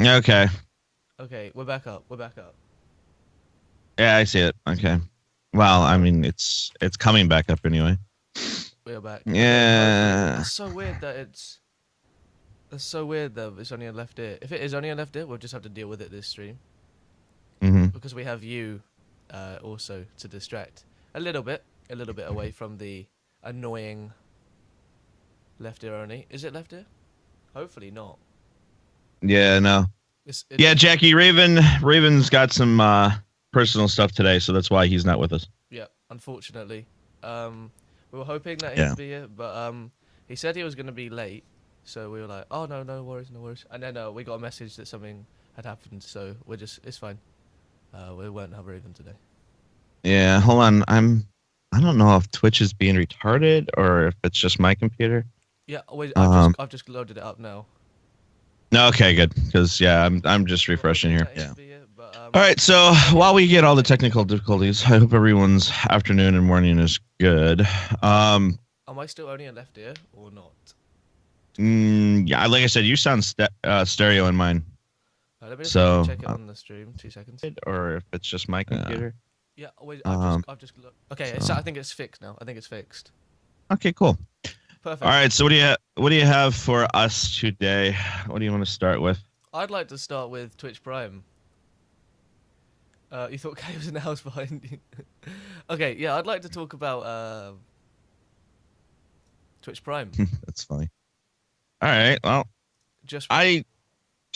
Okay. Okay, we're back up. We're back up. Yeah, I see it. Okay. Well, I Oh, mean, it's coming back up anyway. we're back. Okay, hopefully. Yeah. That's so weird that it's only a left ear. If it is only a left ear, we'll just have to deal with it this stream Hmm. because we have you, also to distract a little bit away from the annoying left ear only. Is it left ear? Hopefully not. Yeah. No. It Yeah, is. Jackie Raven's got some personal stuff today, so that's why he's not with us. Yeah, unfortunately. Um, we were hoping that Yeah. he'd be here, but he said he was going to be late, so we were like, "Oh no, no worries, no worries." And then we got a message that something had happened, so it's fine. We won't have Raven today. Yeah. Hold on. I don't know if Twitch is being retarded or if it's just my computer. Yeah, wait, Um. I've just loaded it up now. No. Okay. Good. Because yeah, I'm just We're refreshing hoping here. that Yeah. he'd be here, but All right. So yeah, while we get all the technical difficulties, I hope everyone's afternoon and morning is good. Um. am I still only a left ear or not? Yeah. Like I said, you sound stereo in mine. Let me just quickly So. check it on the stream. 2 seconds. Or if it's just my computer. Yeah, wait, Um. okay. So. I think it's fixed now. I think it's fixed. Okay. Cool. All Perfect. right. So what do you have for us today? What do you want to start with? I'd like to start with Twitch Prime. You thought Kay was in the house behind you. Okay, yeah, I'd like to talk about Twitch Prime. That's funny. All right. Well, Just I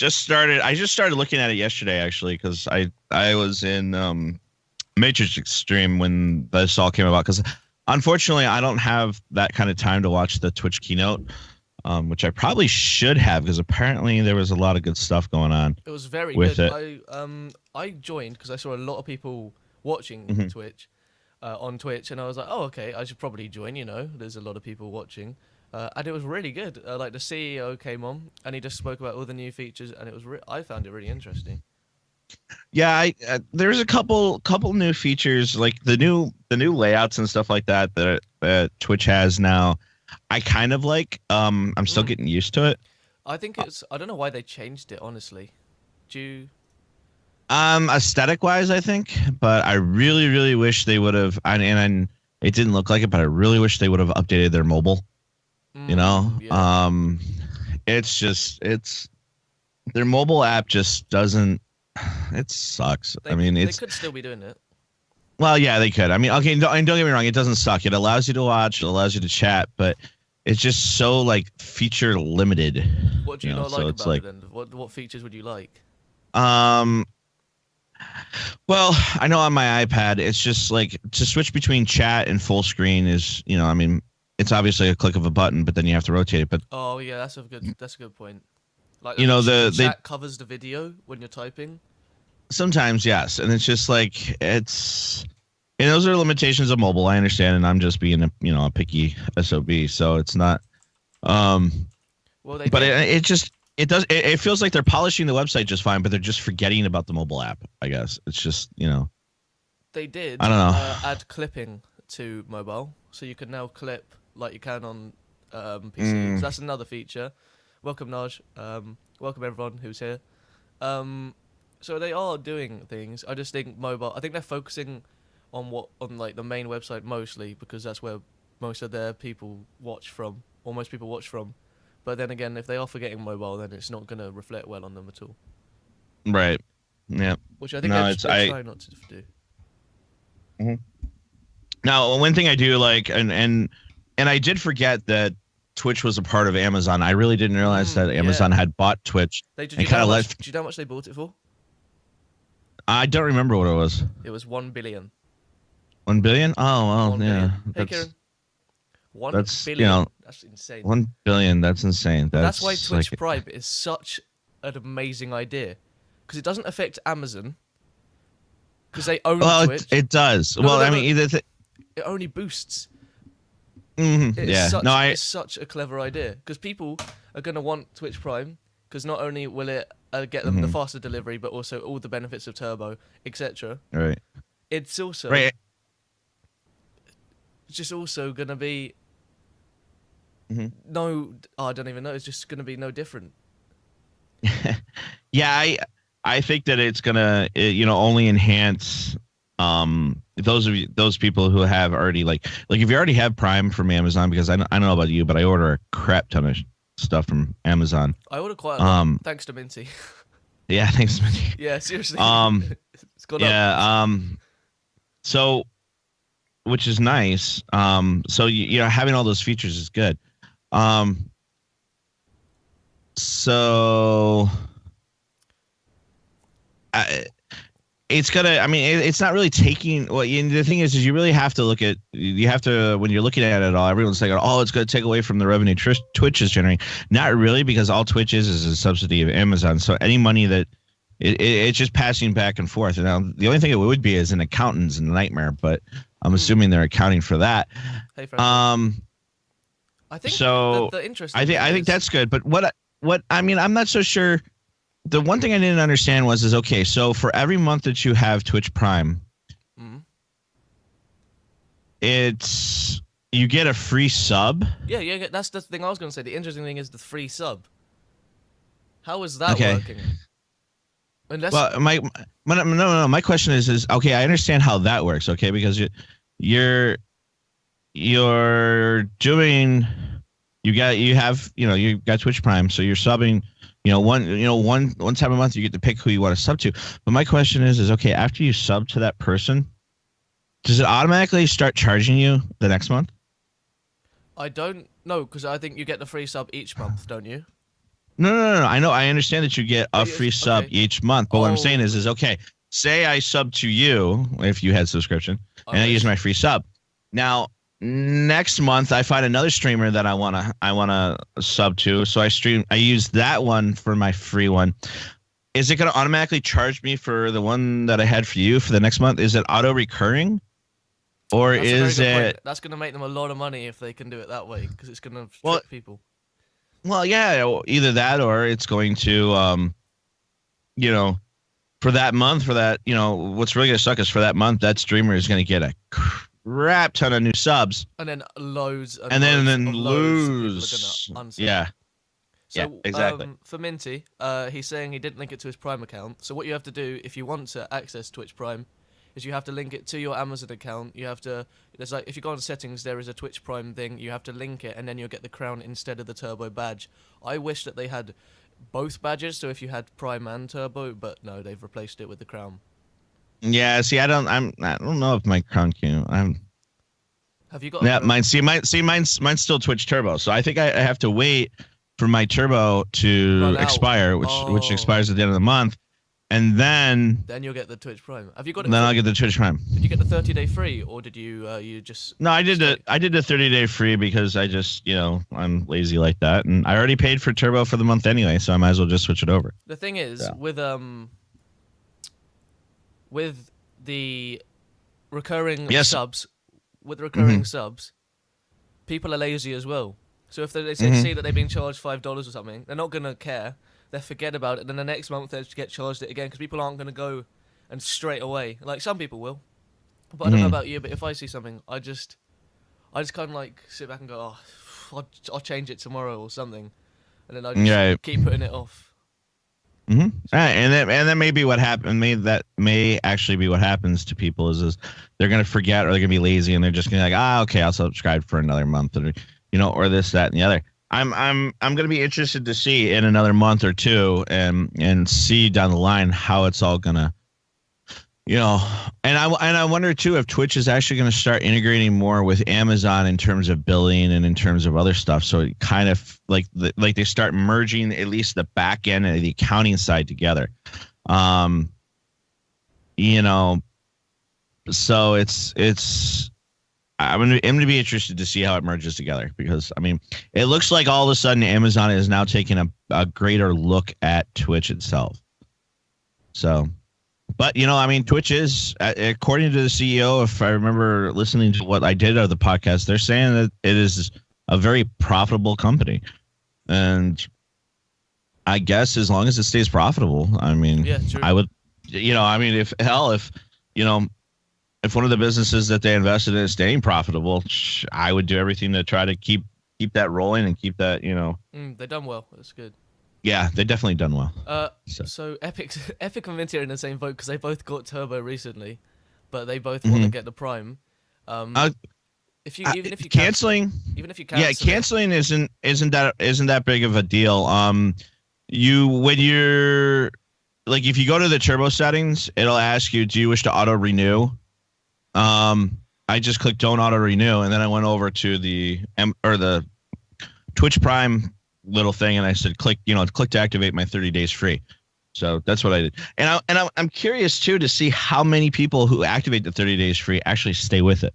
I just started looking at it yesterday actually because I was in Matrix Extreme when this all came about because unfortunately I don't have that kind of time to watch the Twitch keynote, which I probably should have because apparently there was a lot of good stuff going on it was very with good. it. I joined because I saw a lot of people watching Hmm. Twitch on Twitch, and I was like, oh, okay, I should probably join. There's a lot of people watching. And it was really good. Like the CEO came on, and he just spoke about all the new features, and I found it really interesting. Yeah, there's a couple new features like the new layouts and stuff like that Twitch has now. I kind of like. I'm still Mm. getting used to it. I don't know why they changed it, honestly. Do you? Aesthetic wise, I think, but I really, really wish they would have. And it didn't look like it, but I really wish they would have updated their mobile. You know, Yeah. it's their mobile app just doesn't. It sucks. I mean, They it's could still be doing it. well, yeah, they could. I mean, okay, and don't get me wrong, it doesn't suck. It allows you to watch, it allows you to chat, but it's just so like feature limited. What do you not So like it's about it like, then? What features would you like? um, well, I know on my iPad, it's just like to switch between chat and full screen is, I mean, it's obviously a click of a button, but then you have to rotate it. But Oh yeah, that's a good point. Like you know, the they chat covers the video when you're typing. sometimes yes, and it's just like and those are limitations of mobile. I understand, and I'm just being a picky sob, so it's not. Um, Well, they but did. it feels like they're polishing the website just fine, but they're just forgetting about the mobile app. I guess it's just They did I don't know. add clipping to mobile, so you can now clip like you can on PC. So Mm, that's another feature. Welcome Naj. Welcome everyone who's here. Um, so they are doing things. I just think mobile. I think they're focusing on like the main website mostly because that's where most of their people watch from, or most people watch from. But then again, if they are forgetting mobile, then it's not going to reflect well on them at all. right. Yeah. Which I think No, it's they I. try not to do. Mhm. Now, one thing I do like, and I did forget that Twitch was a part of Amazon. I really didn't realize that Amazon Yeah. had bought Twitch Did and you know kind how of much? left. Do you know how much they bought it for? I don't remember what it was. It was 1 billion. 1 billion? Oh well, 1 billion. yeah. Hey, Kieran. One That's billion. That's insane. 1 billion. That's insane. But that's why That's Twitch like Prime is such an amazing idea, because it doesn't affect Amazon, because they own well, it, Twitch. it does. No, no, Well, no, I mean, no. either It only boosts. yeah. No, I It's such a clever idea, because people are gonna want Twitch Prime, because not only will it get them the mhm, faster delivery, but also all the benefits of Turbo, etc. right, It's also right. just also gonna be Mhm. no. Oh, I don't even know. It's just gonna be no different. Yeah, I think that it's gonna only enhance those people who have already like if you already have Prime from Amazon, because I don't know about you, but I order a crap ton of stuff from Amazon. I order quite a lot, Um, thanks to Minty. yeah, thanks, Mindy. Yeah, seriously, Um, it's gone up. yeah, so which is nice. So having all those features is good. Um, so I, it's gonna. I mean, it's not really taking. Well, the thing is you really have to look at. You have to when you're looking at it all. Everyone's like, oh, it's going to take away from the revenue Twitch is generating. Not really, because all Twitch is a subsidy of Amazon. So any money that it's just passing back and forth. And now the only thing it would be is an accountant's nightmare, but I'm assuming they're accounting for that. Hey, Frank. I think So the interesting. I think that's good. But what I mean, I'm not so sure. The one thing I didn't understand is okay, so for every month that you have Twitch Prime, it's you get a free sub. Yeah, that's the thing I was going to say. The interesting thing is the free sub. How is that working? Well, my question is okay, I understand how that works, okay, because you're doing you got Twitch Prime, so you're subbing. One time a month you get to pick who you want to sub to. But my question is okay, after you sub to that person, does it automatically start charging you the next month? I don't know, because I think you get the free sub each month, don't you? No. I know. I understand that you get a free sub each month. But what I'm saying is okay, say I sub to you if you had subscription, and I use my free sub. Now, next month I find another streamer that I wanna sub to, so I use that one for my free one. Is it gonna automatically charge me for the one that I had for you for the next month? Is it auto recurring, or is it? That's gonna make them a lot of money if they can do it that way, because it's gonna trick people. Well, yeah, either that or it's going to for that month, what's really gonna suck is for that month that streamer is gonna get a crap ton of new subs, and then loads, and then lose. Yeah. So, yeah, exactly. For Minty, he's saying he didn't link it to his Prime account. So what you have to do if you want to access Twitch Prime is you have to link it to your Amazon account. There's if you go on settings, there is a Twitch Prime thing. You have to link it, and then you'll get the crown instead of the Turbo badge. I wish that they had both badges, so if you had Prime and Turbo, but no, they've replaced it with the crown. Yeah, see, I don't know if my crown can. Have you got? Yeah, mine's still Twitch Turbo, so I think I have to wait for my Turbo to expire, which expires at the end of the month, and then you'll get the Twitch Prime. Have you got it? Then I'll get the Twitch Prime. Did you get the 30-day free, or did you just? No, I did the 30-day free because I just I'm lazy like that, and I already paid for Turbo for the month anyway, so I might as well just switch it over. The thing is with the recurring subs, people are lazy as well. So if they see that they've been charged $5 or something, they're not gonna care. They forget about it. And then the next month they get charged it again, because people aren't gonna go and straight away. Like some people will, but I don't know about you. But if I see something, I just kind of like sit back and go, oh, I'll change it tomorrow or something, and then I just keep putting it off. Mm-hmm. And that may be what happened. That may actually be what happens to people is they're gonna forget, or they're gonna be lazy, and they're just gonna be like, okay, I'll subscribe for another month, or this, that, and the other. I'm gonna be interested to see in another month or two, and see down the line how it's all gonna, and I wonder too if Twitch is actually gonna start integrating more with Amazon in terms of billing and in terms of other stuff. So it kind of like they start merging at least the back end and the accounting side together. So it's. I'm gonna be interested to see how it merges together, because it looks like all of a sudden Amazon is now taking a greater look at Twitch itself. So, but Twitch is, according to the CEO, if I remember listening to what I did of the podcast, they're saying that it is a very profitable company, and I guess as long as it stays profitable, yeah, true. I would, if one of the businesses that they invested in is staying profitable, I would do everything to try to keep that rolling and keep that, They've done well. That's good. Yeah, they've definitely done well. So, So Epic and Minty are in the same boat because they both got Turbo recently, but they both want to mhm. get the Prime. Um, uh, if you even if you cancel canceling, even if you yeah, cancel it, canceling isn't that big of a deal. You when you're like if you go to the turbo settings, it'll ask you, do you wish to auto renew? I just clicked don't auto renew, and then I went over to the Twitch Prime little thing, and I said click to activate my 30 days free. So that's what I did, I'm curious too to see how many people who activate the 30 days free actually stay with it.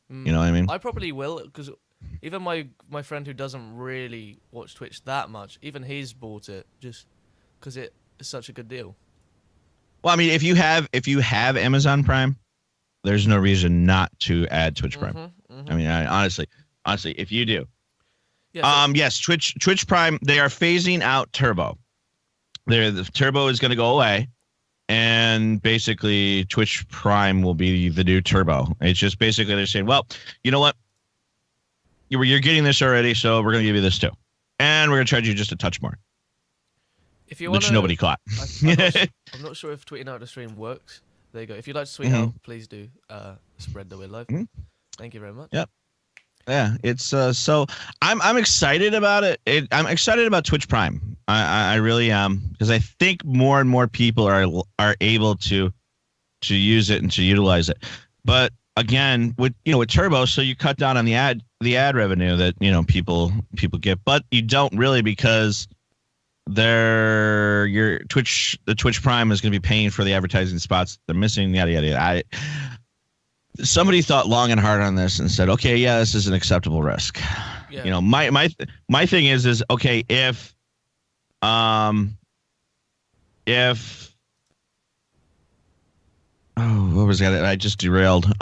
You know what I mean? I probably will because even my friend who doesn't really watch Twitch that much, even he's bought it just because it is such a good deal. Well, I mean, if you have Amazon Prime, there's no reason not to add Twitch Prime. I mean, honestly, if you do, Yeah. So yes, Twitch Prime, they are phasing out Turbo. The Turbo is going to go away, and basically Twitch Prime will be the new Turbo. It's just basically they're saying, well, you know what, you're getting this already, so we're going to give you this too, and we're going to charge you just a touch more, if you which wanna, nobody caught. I'm not sure if tweeting out the stream works. There you go. If you'd like to tweet Hmm. out, please do. Spread the word live. Hmm. Thank you very much. Yep. Yeah, it's so I'm excited about it. I'm excited about Twitch Prime. I really am because I think more and more people are able to use it and to utilize it. But again, with Turbo, so you cut down on the ad revenue that people get, but you don't really because the Twitch Prime is going to be paying for the advertising spots they're missing. Yada yada yada. Somebody thought long and hard on this and said, okay, yeah, this is an acceptable risk. Yeah. My thing is okay, if what was that? I just derailed.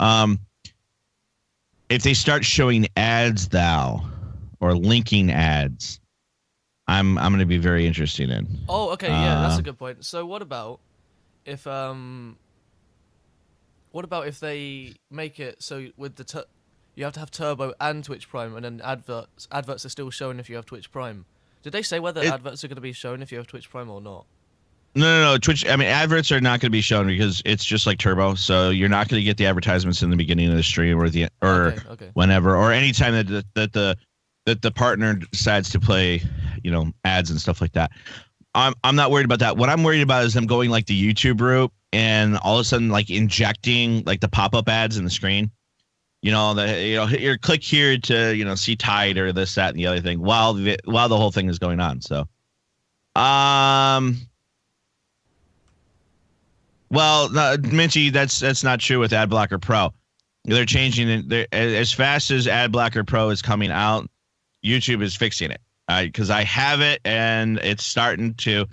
If they start showing ads now or linking ads, I'm going to be very interested in. Oh, okay. Yeah, that's a good point. So what about if they make it so with you have to have Turbo and Twitch Prime, and then adverts are still shown if you have Twitch Prime. Did they say whether adverts are going to be shown if you have Twitch Prime or not? No. Twitch. I mean, adverts are not going to be shown because it's just like Turbo. So you're not going to get the advertisements in the beginning of the stream Okay. whenever or anytime that the partner decides to play, ads and stuff like that. I'm not worried about that. What I'm worried about is them going like the YouTube route and all of a sudden like injecting like the pop-up ads in the screen. Here, click here to see Tide or this, that, and the other thing while the whole thing is going on. So, well, no, Minty, that's not true with AdBlocker Pro. They're changing it. As fast as AdBlocker Pro is coming out, YouTube is fixing it. Because I have it, and it's starting to.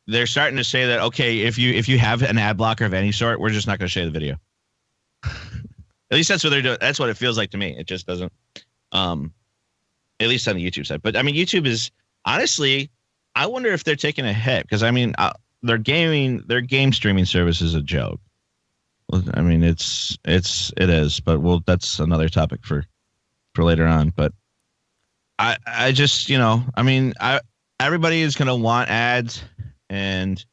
They're starting to say that okay, if you have an ad blocker of any sort, we're just not going to show you the video. At least that's what they're doing. That's what it feels like to me. It just doesn't. At least on the YouTube side, but I mean, YouTube is honestly. I wonder if they're taking a hit because I mean, their game streaming service is a joke. I mean, it is, but that's another topic for later on. But I just I mean, everybody is gonna want ads and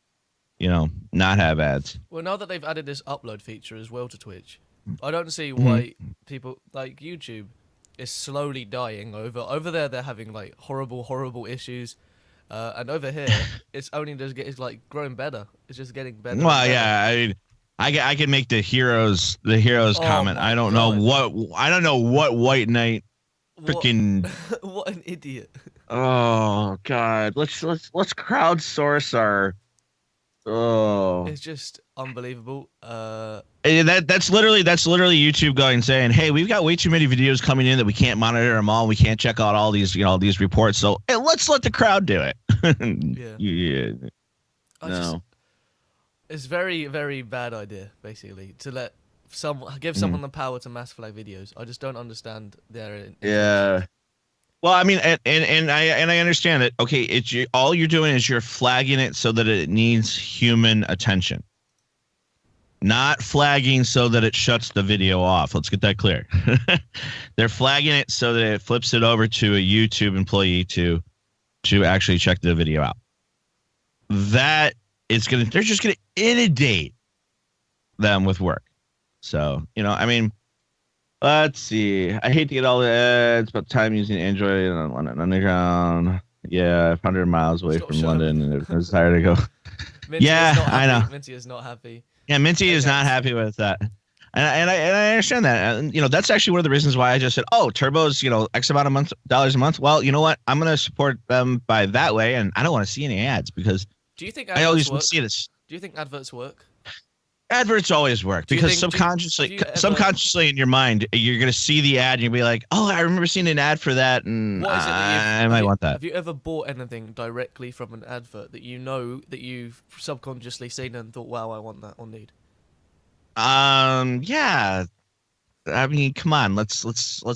not have ads. Well, now that they've added this upload feature as well to Twitch, I don't see why people like YouTube is slowly dying over there. They're having like horrible issues. And over here, it's only it's like growing better. It's just getting better. Well, and yeah, I can make the heroes comment. I don't know what White Knight freaking. What an idiot! Oh God, let's crowdsource our. Oh, it's just unbelievable. That's literally YouTube going saying, "Hey, we've got way too many videos coming in that we can't monitor them all. We can't check out all these these reports. So hey, let's let the crowd do it." Yeah. No. It's very very bad idea basically to give someone the power to mass flag videos. I just don't understand their intentions. Yeah. Well, I mean, and I understand it. Okay, all you're doing is you're flagging it so that it needs human attention, not flagging so that it shuts the video off. Let's get that clear. They're flagging it so that it flips it over to a YouTube employee to actually check the video out. that they're just gonna inundate them with work. So, I mean, let's see. I hate to get all the ads about time using Android on London Underground. Yeah, 500 miles away Stop from showing London, me. and I was tired to go. Minty is Yeah, not I know. happy. Minty is not happy. Yeah, Minty Hey is not guys. happy with that. And I understand that. And, that's actually one of the reasons why I just said, oh, Turbo's, X amount of dollars a month. Well, you know what? I'm going to support them by that way. And I don't want to see any ads because Do you think I adverts always work? see this. Do you think adverts work? Adverts always work Do you because think? Have you ever? subconsciously in your mind, you're going to see the ad and you'll be like, oh, I remember seeing an ad for that. And What is it that I might want that. have you ever bought anything directly from an advert that you know that you've subconsciously seen and thought, wow, I want that or need? Yeah. I mean, come on, let's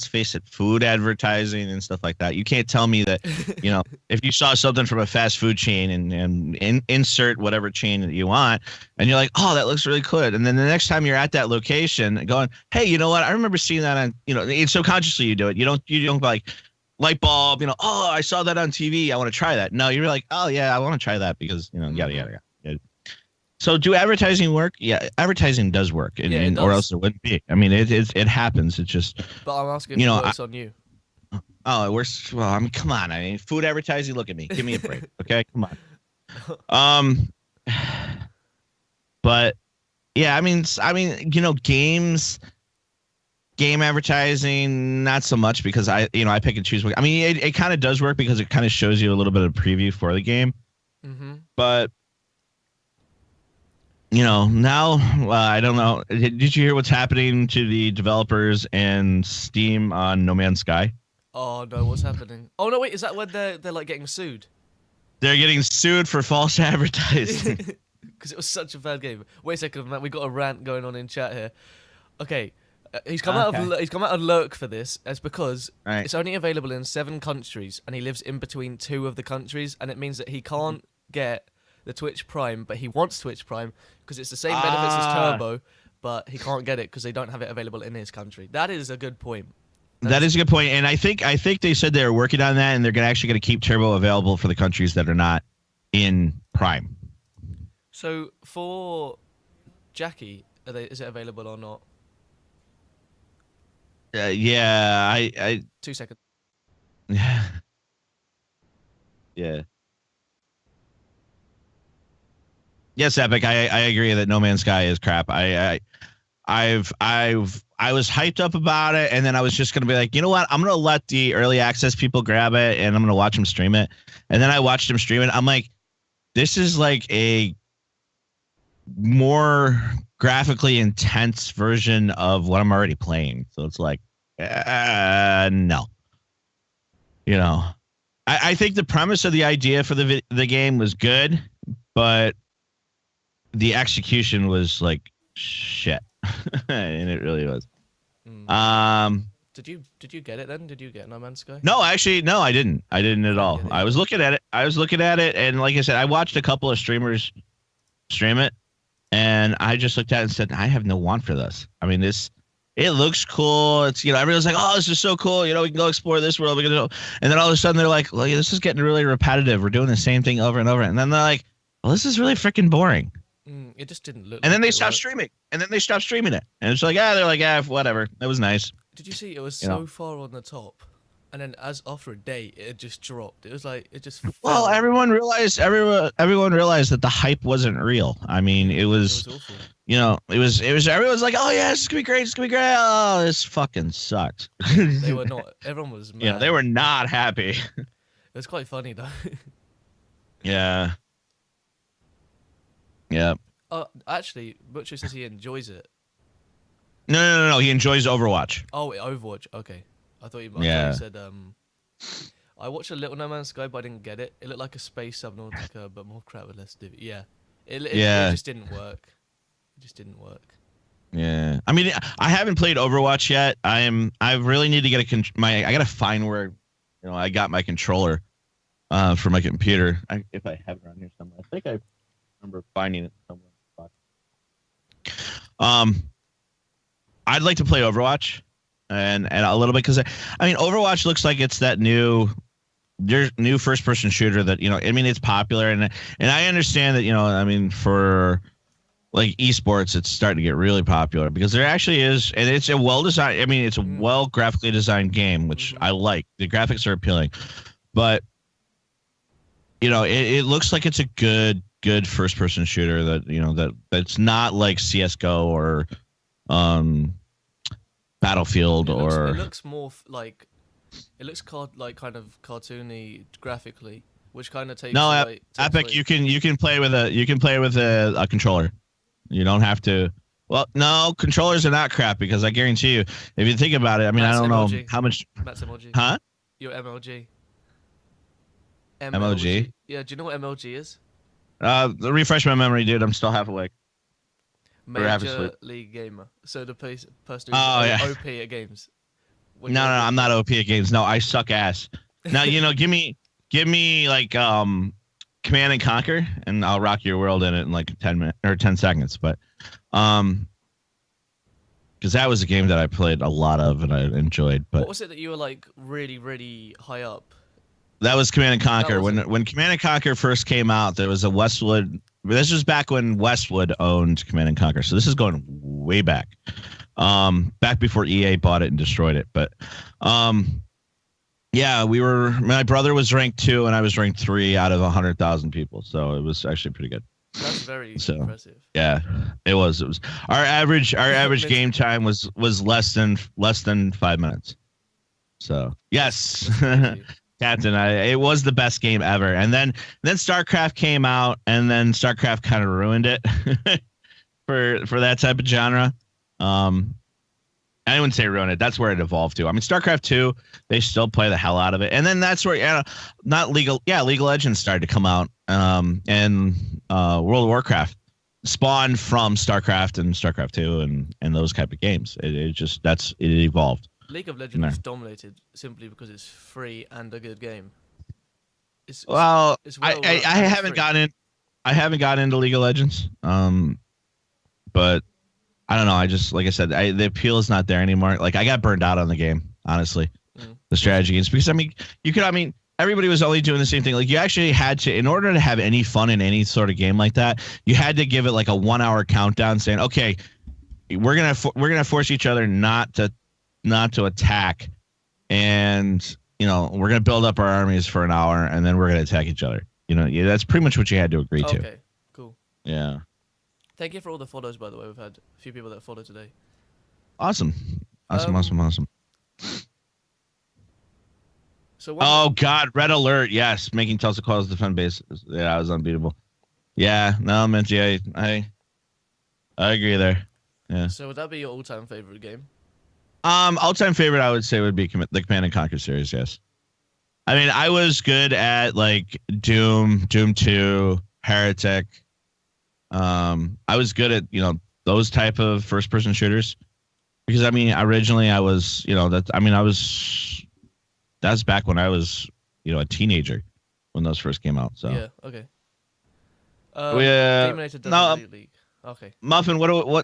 face it, food advertising and stuff like that. You can't tell me that, if you saw something from a fast food chain and insert whatever chain that you want, and you're like, oh, that looks really good, and then the next time you're at that location, going, hey, you know what? I remember seeing that on, subconsciously you do it. You don't like light bulb, oh, I saw that on TV. I want to try that. No, you're like, oh yeah, I want to try that because yada yada yada. So do advertising work? Yeah, advertising does work, Yeah, it or does. else it wouldn't be. I mean, it happens. It's just, But I'm asking if it works on you. oh, it works. Well, I mean, come on. I mean, food advertising. Look at me. Give me a break, okay? Come on. But yeah, game advertising, not so much because I pick and choose. I mean, it kind of does work because it kind of shows you a little bit of preview for the game, but. Now I don't know. Did you hear what's happening to the developers and Steam on No Man's Sky? Oh no, what's happening? Oh no, wait, is that when they're like getting sued? They're getting sued for false advertising. Because it was such a bad game. Wait a second, Matt. We got a rant going on in chat here. Okay, he's come out of lurk for this. It's because Right. it's only available in 7 countries, and he lives in between 2 of the countries, and it means that he can't get the Twitch Prime, but he wants Twitch Prime because it's the same benefits as Turbo, but he can't get it because they don't have it available in his country. That is a good point. That is a good point, and I think they said they're working on that, and they're actually going to keep Turbo available for the countries that are not in Prime. So for Jackie, is it available or not? Yeah, I 2 seconds. yeah. Yes, Epic. I agree that No Man's Sky is crap. I was hyped up about it, and then I was just gonna be like, you know what? I'm gonna let the early access people grab it, and I'm gonna watch them stream it. And then I watched them stream it. I'm like, this is like a more graphically intense version of what I'm already playing. So it's like, no. I think the premise of the idea for the game was good, but the execution was like shit. And it really was. Did you get it then? Did you get No Man's Sky? No, actually, no, I didn't. I didn't at all. I was looking at it, and like I said, I watched a couple of streamers stream it, and I just looked at it and said, I have no want for this. I mean, it looks cool. It's, everyone's like, oh, this is so cool. We can go explore this world. And then all of a sudden they're like, well, this is getting really repetitive. We're doing the same thing over and over. And then they're like, well, this is really freaking boring. It just didn't look. And then like they stopped streaming. And then they stopped streaming it. And it's like, they're like, whatever. It was nice. Did you see it was so far on the top, and then after a day it just dropped. It was like it just. Well, everyone realized that the hype wasn't real. I mean, it was awful. It was everyone's like, oh yeah, it's gonna be great. It's gonna be great. Oh, this fucking sucks. They were not. Everyone was mad. Yeah, they were not happy. It was quite funny though. Yeah. Yeah. Actually, Butcher says he enjoys it. No. He enjoys Overwatch. Oh, Overwatch. Okay, I thought you said. I watched a little No Man's Sky, but I didn't get it. It looked like a space Subnautica, but more crap with less div. Yeah. It just didn't work. It just didn't work. Yeah. I mean, I haven't played Overwatch yet. I really need to get I gotta find where, I got my controller, for my computer. If I have it around here somewhere. I think I remember finding it somewhere. I'd like to play Overwatch and a little bit because I mean Overwatch looks like it's that new your new first person shooter that I mean, it's popular, and I understand that I mean, for like esports, it's starting to get really popular because there actually is, and it's a well designed. I mean, it's a Mm. well graphically designed game, which Mm-hmm. I like. The graphics are appealing, but it looks like it's a good first person shooter that that's not like CS:GO or um Battlefield It or looks more like it looks like kind of cartoony graphically, which kind of no. takes Epic, away. you can play with a controller. You don't have to. Well, no, controllers are not crap because I guarantee you, if you think about it, I mean, I Matt's don't know MLG. how much, Matt's MLG. huh? Your MLG. MOG. MLG. Yeah, do you know what MLG is? Refresh my memory, dude. I'm still half awake or half asleep. Major League Gamer. So the person who's Oh yeah. OP at games. When No, you're no, OP no, at I'm not OP at games. No, I suck ass. Now, give me like Command and Conquer, and I'll rock your world in it in like 10 minutes or 10 seconds. But um, because that was a game that I played a lot of and I enjoyed. But What was it that you were like really, really high up? that was Command and That Conquer. was it. When Command and Conquer first came out, there was a Westwood. This was back when Westwood owned Command and Conquer, so this is going way back. Back before EA bought it and destroyed it. But yeah, my brother was ranked 2 and I was ranked 3 out of 100,000 people, so it was actually pretty good. That's very So impressive. yeah, it was our average Mental- game time was less than 5 minutes. So yes. That's crazy. Captain, it was the best game ever. And then StarCraft came out, and then StarCraft kind of ruined it for that type of genre. I wouldn't say ruin it. That's where it evolved to. I mean, StarCraft 2, they still play the hell out of it. And then that's where not legal. Yeah, League of Legends started to come out. And World of Warcraft spawned from StarCraft and StarCraft 2 and those type of games. It evolved. League of From there. Legends dominated simply because it's free and a good game. Well, It's I, well I, run I and it's haven't free. gotten I haven't gotten into League of Legends. But I don't know. I just like I said, the appeal is not there anymore. Like I got burned out on the game, honestly. Mm. The strategy games because I mean everybody was only doing the same thing. Like you actually had to, in order to have any fun in any sort of game like that, you had to give it like a 1 hour countdown saying, okay, we're gonna force each other not to attack, and we're gonna build up our armies for an hour, and then we're gonna attack each other. Yeah, that's pretty much what you had to agree to. Okay, cool. Yeah. Thank you for all the follows, by the way. We've had a few people that follow today. Awesome. Awesome. Um, Awesome. Awesome. So Oh God, red alert! Yes, making Tulsa calls defend base. Yeah, I was unbeatable. Yeah, no, Minty, I agree there. Yeah. So would that be your all-time favorite game? All-time favorite I would say would be the Command and Conquer series. Yes. I mean, I was good at like Doom 2, Heretic. I was good at those type of first-person shooters because I mean, originally I was that's back when I was a teenager when those first came out. So Yeah. Okay. we Gaminator doesn't no really league. Okay. Muffin. What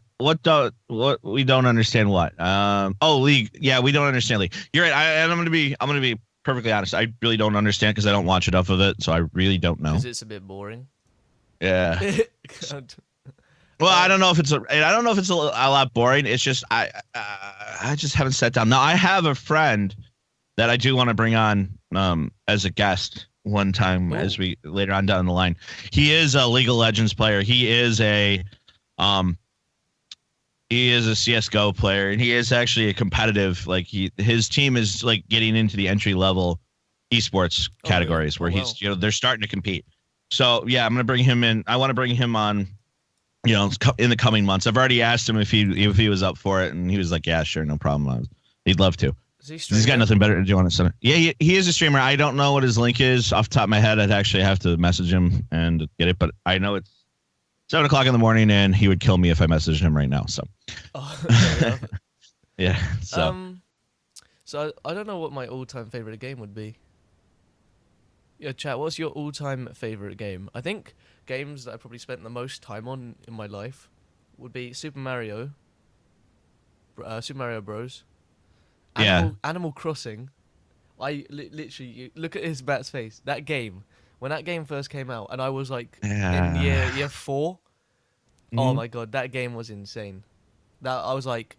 we don't understand what? League. Yeah, we don't understand league. You're right. And I'm gonna be perfectly honest. I really don't understand because I don't watch enough of it, so I really don't know. Because it's a bit boring. Yeah. Well, I don't know if it's a lot boring. It's just I just haven't sat down. Now I have a friend that I do want to bring on as a guest one time as we later on down the line. He is a League of Legends player. He is a CS:GO player, and he is actually a competitive. Like his team is like getting into the entry level esports categories where he's they're starting to compete. So yeah, I'm gonna bring him in. I want to bring him on. In the coming months. I've already asked him if he was up for it, and he was like, "Yeah, sure, no problem. He'd love to." He's got nothing better to do on his center. Yeah, he is a streamer. I don't know what his link is off the top of my head. I'd actually have to message him and get it, but I know it's 7:00 in the morning, and he would kill me if I messaged him right now. So, yeah. So I don't know what my all-time favorite game would be. Yeah, chat. What's your all-time favorite game? I think games that I probably spent the most time on in my life would be Super Mario Bros. Yeah. Animal Crossing. Literally look at his Matt's face. That game, when that game first came out, and I was like in Yeah. year 4. Oh Mhm. my god, that game was insane. That I was like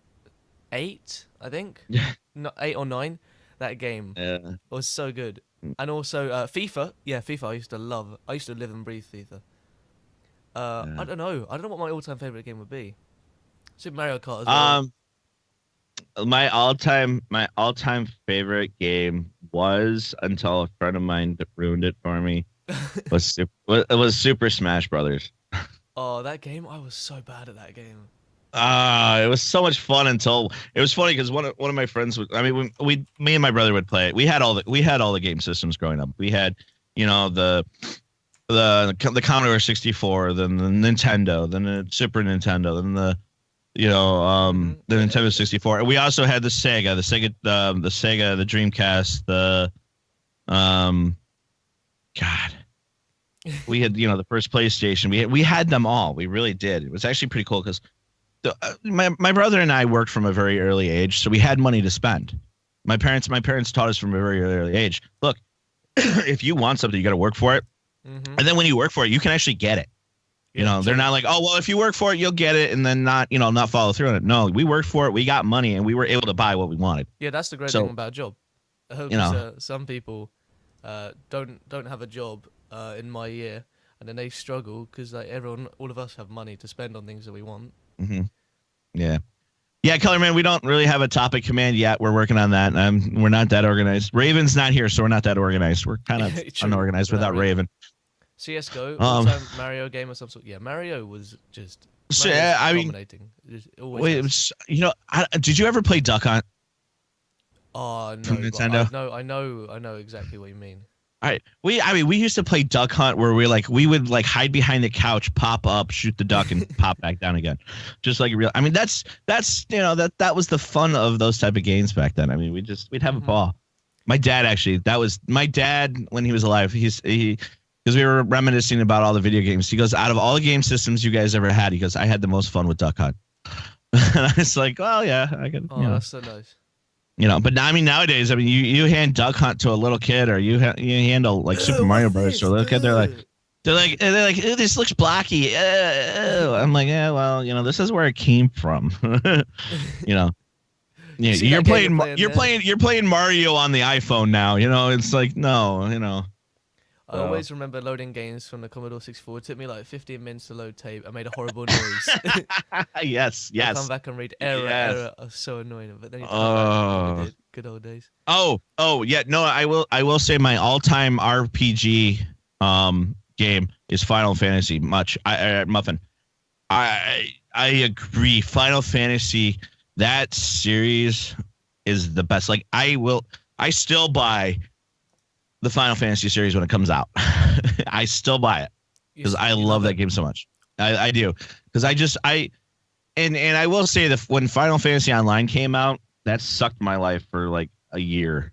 8, I think, Yeah. no, 8 or 9. That game Yeah. was so good. And also FIFA. Yeah, FIFA. I used to love. I used to live and breathe FIFA. I Yeah. don't know. I don't know what my all-time favorite game would be. Super Mario Kart as well. Um, my all-time favorite game was, until a friend of mine that ruined it for me, was Super Smash Brothers. Oh, that game! I was so bad at that game. It was so much fun until it was funny because one of my friends I mean, me and my brother would play it. We had all the game systems growing up. We had, the Commodore 64, then the Nintendo, then the Super Nintendo, then the Nintendo 64. We also had the Dreamcast, um God. We had, the first PlayStation. We had them all. We really did. It was actually pretty cool because my brother and I worked from a very early age, so we had money to spend. My parents taught us from a very early age. Look, if you want something, you got to work for it, Mm-hmm. and then when you work for it, you can actually get it. Yeah, They're true. not like, oh well, if you work for it, you'll get it, and then not follow through on it. No, we worked for it, we got money, and we were able to buy what we wanted. Yeah, that's the great thing So about a job. you Because know, some people don't have a job in my year, and then they struggle because like all of us have money to spend on things that we want. hmm yeah. Yeah, Color Man, we don't really have a topic command yet. We're working on that. We're not that organized. Raven's not here, so we're not that organized. We're kind of True. unorganized Without without Raven. Raven. CS:GO, Um, all-time Mario game of some sort. Yeah, Mario was just so Mario's I mean, dominating. It always wait, has. did you ever play Duck Hunt Oh from no, but Nintendo? I know exactly what you mean. All right, we used to play Duck Hunt where we would like hide behind the couch, pop up, shoot the duck, and pop back down again, just like real. I mean, that's that was the fun of those type of games back then. I mean, we'd have a Hmm. ball. My dad actually, that was my dad when he was alive. Because we were reminiscing about all the video games. He goes, out of all the game systems you guys ever had, he goes, I had the most fun with Duck Hunt. And I was like, well, yeah, I could, Oh, that's so nice. But now, I mean, nowadays, I mean, you hand Duck Hunt to a little kid, or you handle like Super Mario What's Brothers to a this? little kid, they're like, "Ew, this looks blocky." I'm like, yeah, well, this is where it came from. you know, You yeah, see you're that game you're playing, playing you're there? playing, you're playing Mario on the iPhone now. It's like no. I So always remember loading games from the Commodore 64. It took me like 15 minutes to load tape. I made a horrible noise. yes, I come yes, back and read error, yes. error. I was so annoying. But then you have to come back and edit Oh, it. Good old days. oh, yeah. No, I will say my all-time RPG game is Final Fantasy. Muffin. I agree. Final Fantasy, that series is the best. Like I still buy the Final Fantasy series when it comes out. I still buy it because I You love love that it. game so much. I do because and I will say that when Final Fantasy Online came out, that sucked my life for like a year.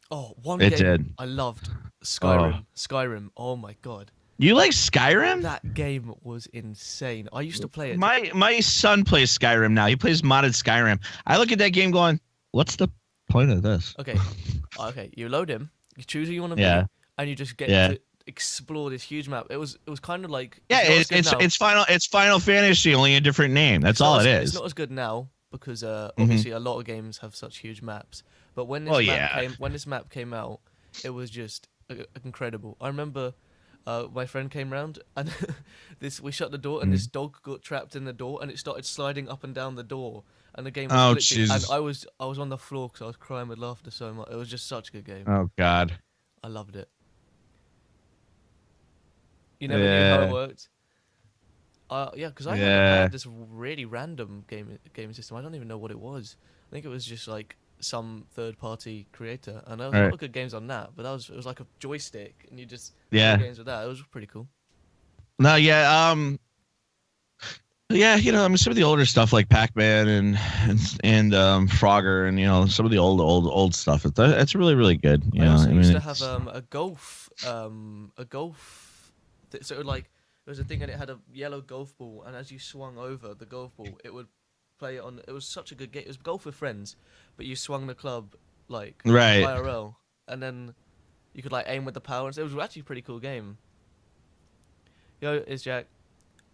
Oh, one It game did. I loved. Oh, Skyrim. Skyrim. Oh my god. you like Skyrim? That game was insane. I used to play it. My son plays Skyrim now. He plays modded Skyrim. I look at that game going, what's the point of this? Okay. Okay. You load him. You choose who you want to Yeah, be, and you just get yeah. to explore this huge map. It was kind of like Yeah, it's not as good it's now. Final Fantasy, only a different name. That's It's not all it it's is. not as good now because Hmm. obviously a lot of games have such huge maps. But Well, yeah. when this map came out, it was just incredible. I remember my friend came round and this we shut the door and this Mhm. dog got trapped in the door and it started sliding up and down the door and the game was Oh, glitching and Jesus. I was on the floor because I was crying with laughter so much. It was just such a good game. Oh, God. I loved it. You never knew how it Yeah. worked. Yeah, because I Yeah. had this really random game system. I don't even know what it was. I think it was just like some third party creator, and there was All a lot right. of good games on that. But it was like a joystick, and you just play Yeah. games with that. It was pretty cool. No, yeah. Yeah, I mean, some of the older stuff like Pac-Man and Frogger and some of the old stuff. It's really really good. I also I used mean, to have it's a golf. So like there was a thing, and it had a yellow golf ball, and as you swung over the golf ball, it would play it on. It was such a good game. It was golf with friends, but you swung the club like Right. IRL, and then you could like aim with the power. It was actually a pretty cool game. Yo, is Jack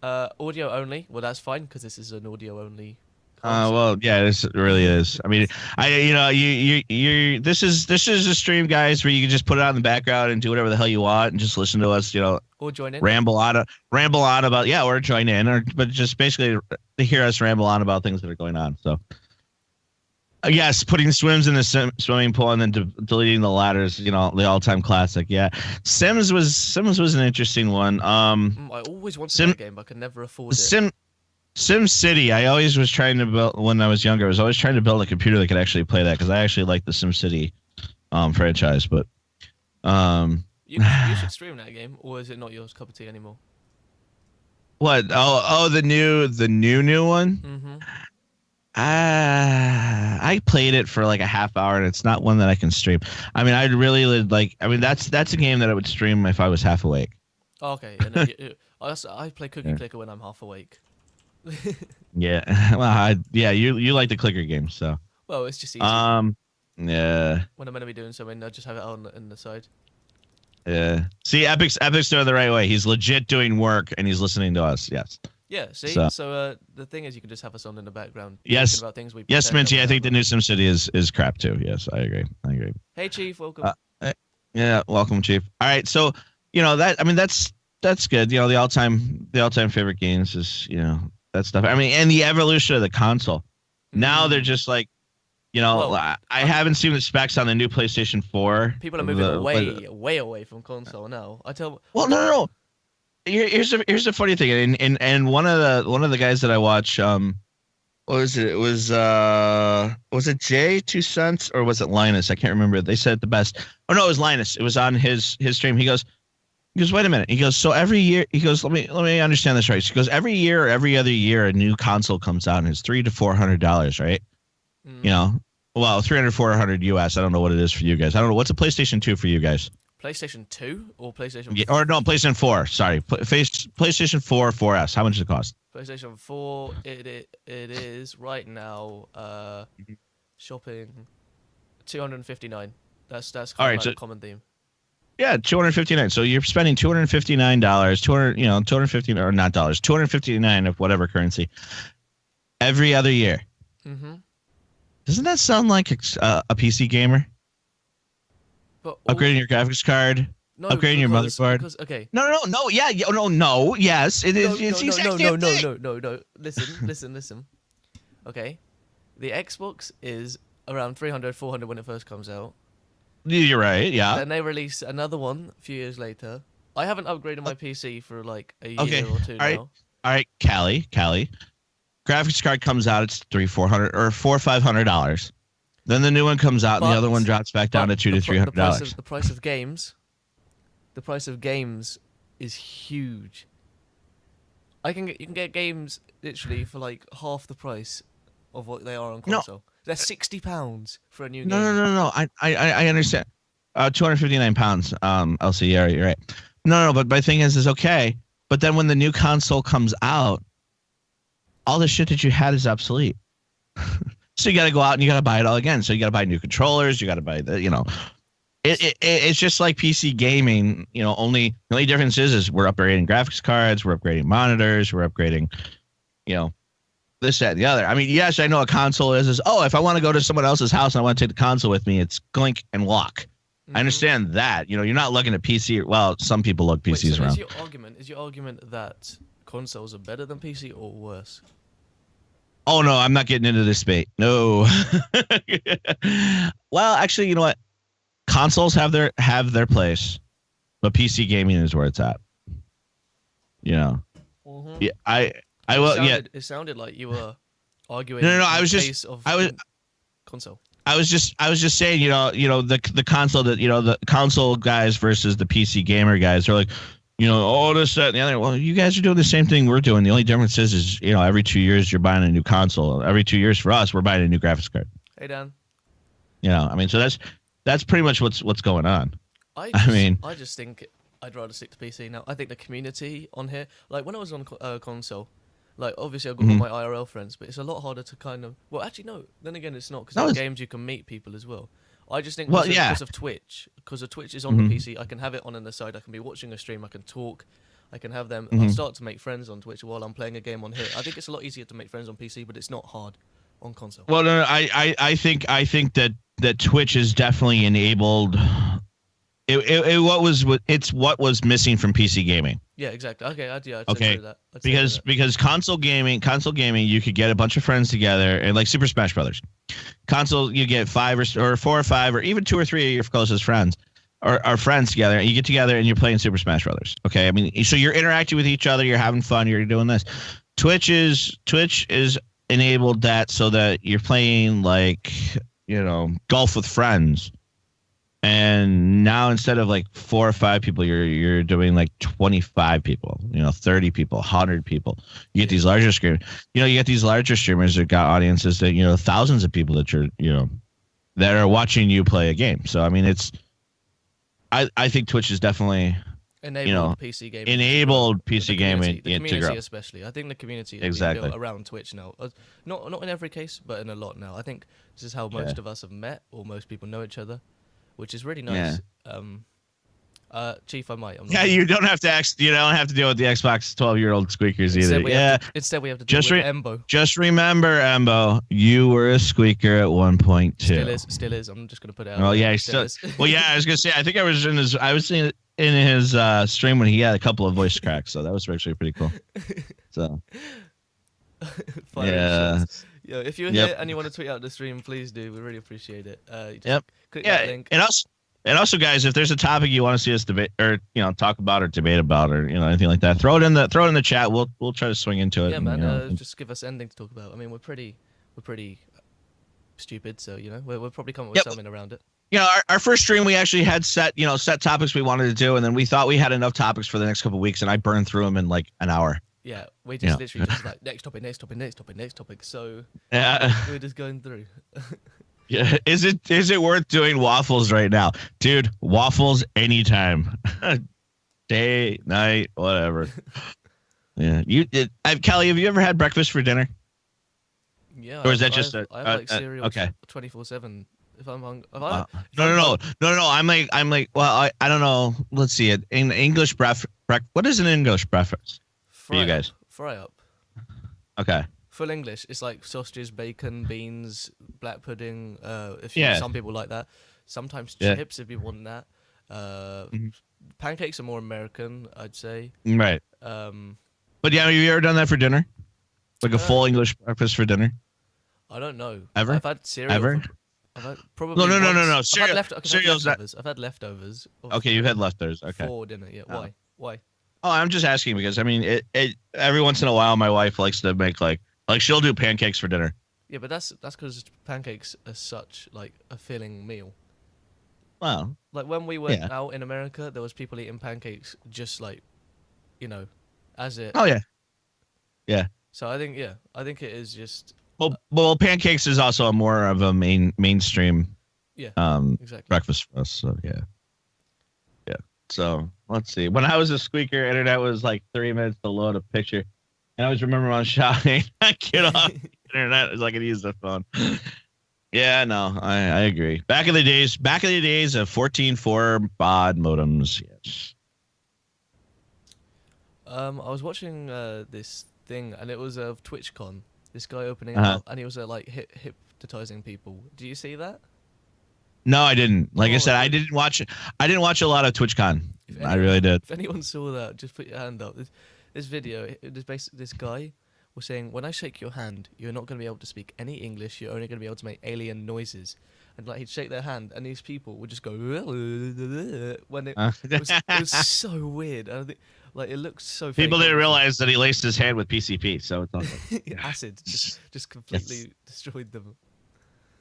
audio only? Well, that's fine because this is an audio only console. Well, yeah, this really is. I mean, this is a stream, guys, where you can just put it on in the background and do whatever the hell you want and just listen to us, Or join in. ramble on about, yeah, or join in, but just basically to hear us ramble on about things that are going on. So, yes, putting swims in the swimming pool and then deleting the ladders, the all-time classic. Yeah, Sims was an interesting one. I always wanted Sim that game, but I could never afford it. Sim City. I always was trying to build when I was younger. I was always trying to build a computer that could actually play that because I actually like the Sim City franchise. But You should stream that game, or is it not your cup of tea anymore? what? Oh, the new one. Mm-hmm. I played it for like a half hour, and it's not one that I can stream. I mean, I'd really like. I mean, that's a game that I would stream if I was half awake. Oh, okay, and then I play Cookie Clicker when I'm half awake. Yeah. Well, you like the clicker game, so. Well, it's just easy. Yeah. When I'm gonna be doing something, I just have it on in the side. Yeah. See, Epic's doing the right way. He's legit doing work, and he's listening to us. Yes. Yeah. See, so the thing is, you can just have us on in the background. Yes. Talking about things we. Yes, Minty. I think the new SimCity is crap too. Yes, I agree. Hey, Chief, welcome. Yeah, welcome, Chief. All right, so that. I mean, that's good. The all-time favorite games is that stuff. I mean, and the evolution of the console. Now they're just like, Well, I haven't seen the specs on the new PlayStation 4. People are moving way away from console now. Well, no. Here's the funny thing, and one of the guys that I watch, what was it? It was it Jay 2 Cents or was it Linus? I can't remember. They said it the best. Oh no, it was Linus. It was on his stream. He goes, wait a minute. He goes, so every year, he goes, let me understand this right. He goes, every year or every other year, a new console comes out and it's $300 to $400, right? Well, 300, 400 US. I don't know what it is for you guys. I don't know. What's a PlayStation 2 for you guys? PlayStation 2 or PlayStation? Yeah, or no, PlayStation 4. Sorry, PlayStation 4 4S. How much does it cost? PlayStation 4. It is right now. Shopping, $259. That's kind All right, of like a common theme. Yeah, $259. So you're spending $259, 250 or not dollars, 259 of whatever currency every other year. Mm-hmm. Doesn't that sound like a PC gamer? But upgrading your graphics card, upgrading your motherboard. Okay. No. Yeah. No. Yes, it is. No. Listen. Okay, the Xbox is around 300, 400 when it first comes out. You're right. Yeah. Then they release another one a few years later. I haven't upgraded my PC for like a year or two now. All right, Callie. Graphics card comes out. It's $300, $400 or $500. Then the new one comes out, and the other one drops back down to $200 to $300. The price of games is huge. You can get games literally for like half the price of what they are on console. They're £60 for a new game. No. I understand. 259 pounds. LC, yeah, you're right. No. But my thing is okay. But then when the new console comes out, all the shit that you had is obsolete. So you got to go out and you got to buy it all again. So you got to buy new controllers. You got to buy it's just like PC gaming. The only difference is we're upgrading graphics cards, we're upgrading monitors, we're upgrading, this, that, and the other. I mean, yes, I know a console is if I want to go to someone else's house and I want to take the console with me, it's clink and walk. Mm-hmm. I understand that. You're not looking at PC. Well, some people look PCs around. Is your argument that consoles are better than PC or worse? Oh no, I'm not getting into this debate. No. Well, actually, you know what? Consoles have their place, but PC gaming is where it's at. Mm-hmm. Yeah, I will. It sounded like you were arguing. No. I was console. I was just saying, the console the console guys versus the PC gamer guys. They're like, this, that, and the other. Well, you guys are doing the same thing we're doing. The only difference is, every 2 years you're buying a new console. Every 2 years for us, we're buying a new graphics card. Hey, Dan. I mean, so that's pretty much what's going on. I just think I'd rather stick to PC now. I think the community on here, like when I was on console, like obviously I've got all my IRL friends, but it's a lot harder to kind of. Well, actually no. Then again, it's not because in games you can meet people as well. I just think Well, yeah. because of Twitch, because of Twitch is on the Hmm. PC, I can have it on the side. I can be watching a stream. I can talk. I can have them. I'll Hmm. start to make friends on Twitch while I'm playing a game on here. I think it's a lot easier to make friends on PC, but it's not hard on console. Well, no, I think that Twitch is definitely enabled. It's what was missing from PC gaming. Yeah, exactly. Okay, I'd say Okay, that. I'd say because that. because console gaming, you could get a bunch of friends together and like Super Smash Brothers. Console, you get five or four or five or even two or three of your closest friends or friends together, and you get together and you're playing Super Smash Brothers. Okay, I mean, so you're interacting with each other, you're having fun, you're doing this. Twitch is enabled that so that you're playing like golf with friends. And now instead of like 4 or 5 people, you're doing like 25 people, 30 people, 100 people. You get these larger streamers. You get these larger streamers that got audiences that thousands of people that that are watching you play a game. So I mean, I think Twitch is definitely Enabled PC gaming. enabled PC The gaming to community grow. especially. I think the community is Exactly. being built around Twitch now. Not in every case, but in a lot now. I think this is how most of us have met, or most people know each other, which is really nice. Chief, I might. I'm not Yeah, sure. you don't have to you don't have to deal with the Xbox 12-year-old squeakers either. Instead we have to deal with Embo. Just remember, Embo, you were a squeaker at one point too. Still is. I'm just gonna put it out. Oh there. yeah, he Still still. is. Well, yeah, I was gonna say. I think I was seeing it in his stream when he had a couple of voice cracks, so that was actually pretty cool. So Yeah. If you're Yep. here and you want to tweet out the stream, please do. We really appreciate it. Just Yep. click that Yeah, link. and also, guys, if there's a topic you want to see us debate or talk about or debate about or anything like that, throw it in the chat. We'll try to swing into it. Yeah, and, man. Just give us anything to talk about. I mean, we're pretty stupid, so we'll probably come up with Yep. something around it. Our first stream, we actually had set topics we wanted to do, and then we thought we had enough topics for the next couple of weeks, and I burned through them in like an hour. Yeah, we just literally just like next topic. So we're just going through. Yeah, is it worth doing waffles right now, dude? Waffles anytime, day, night, whatever. Yeah, Kelly, have you ever had breakfast for dinner? Yeah. Or is that just I have like cereal okay? 24/7. If I'm hungry. No. I'm like, well, I don't know. Let's see it in English what is an English breakfast for you guys? Fry up. Okay. Full English. It's like sausages, bacon, beans, black pudding. Some people like that. Sometimes chips if you want that. Pancakes are more American, I'd say. Right. But yeah, have you ever done that for dinner? Like a full English breakfast for dinner? I don't know. Ever? I've had cereal. Ever? I've had probably No. Cereal's I've had leftovers. Okay, you've had leftovers. Okay. For dinner, yeah. Why? Oh, I'm just asking because I mean, it every once in a while, my wife likes to make like she'll do pancakes for dinner. Yeah, but that's because pancakes are such like a filling meal. Wow. Like when we went out in America, there was people eating pancakes just like, as it. Oh yeah. Yeah. So I think it is just. Well, pancakes is also more of a mainstream. Yeah. Exactly. Breakfast for us. So yeah. So let's see. When I was a squeaker, internet was like 3 minutes to load a picture. And I always remember when I was shouting, I get off the internet as I could use the phone. Yeah, no, I agree. Back in the days of 14.4 baud modems, yes. I was watching this thing, and it was of TwitchCon. This guy opening up, and he was like hypnotizing people. Do you see that? No, I didn't. Like I said, I didn't watch a lot of TwitchCon. I really did. If anyone saw that, just put your hand up. This video, this guy was saying, when I shake your hand, you're not going to be able to speak any English. You're only going to be able to make alien noises. And like he'd shake their hand, and these people would just go when it was so weird. And I think, like, it looked so. People didn't realize that he laced his hand with PCP, so it's awesome. Acid just completely destroyed them.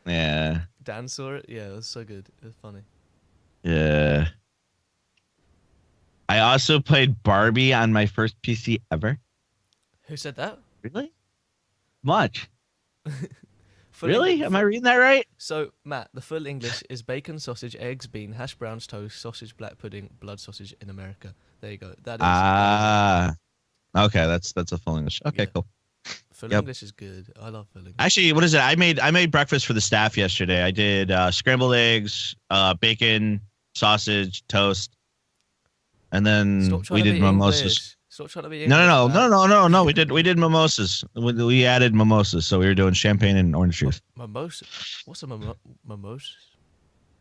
Yeah. Dan saw it. Yeah, it was so good. It was funny. Yeah. I also played Barbie on my first PC ever. Who said that? Really? Much. Really? Am I reading that right? So, Matt, the full English is bacon, sausage, eggs, bean, hash browns, toast, sausage, black pudding, blood sausage in America. There you go. That is. Okay, that's a full English. Okay, cool. full Yep. English is good. I love full English. Actually, what is it? I made breakfast for the staff yesterday. I did scrambled eggs, bacon, sausage, toast, and Stop then trying we to did be mimosas. English. Stop trying to be No, English, no, no, Matt. no, no, no, no. We did mimosas. We added mimosas, so we were doing champagne and orange juice. Mimosa. What's a mimosa?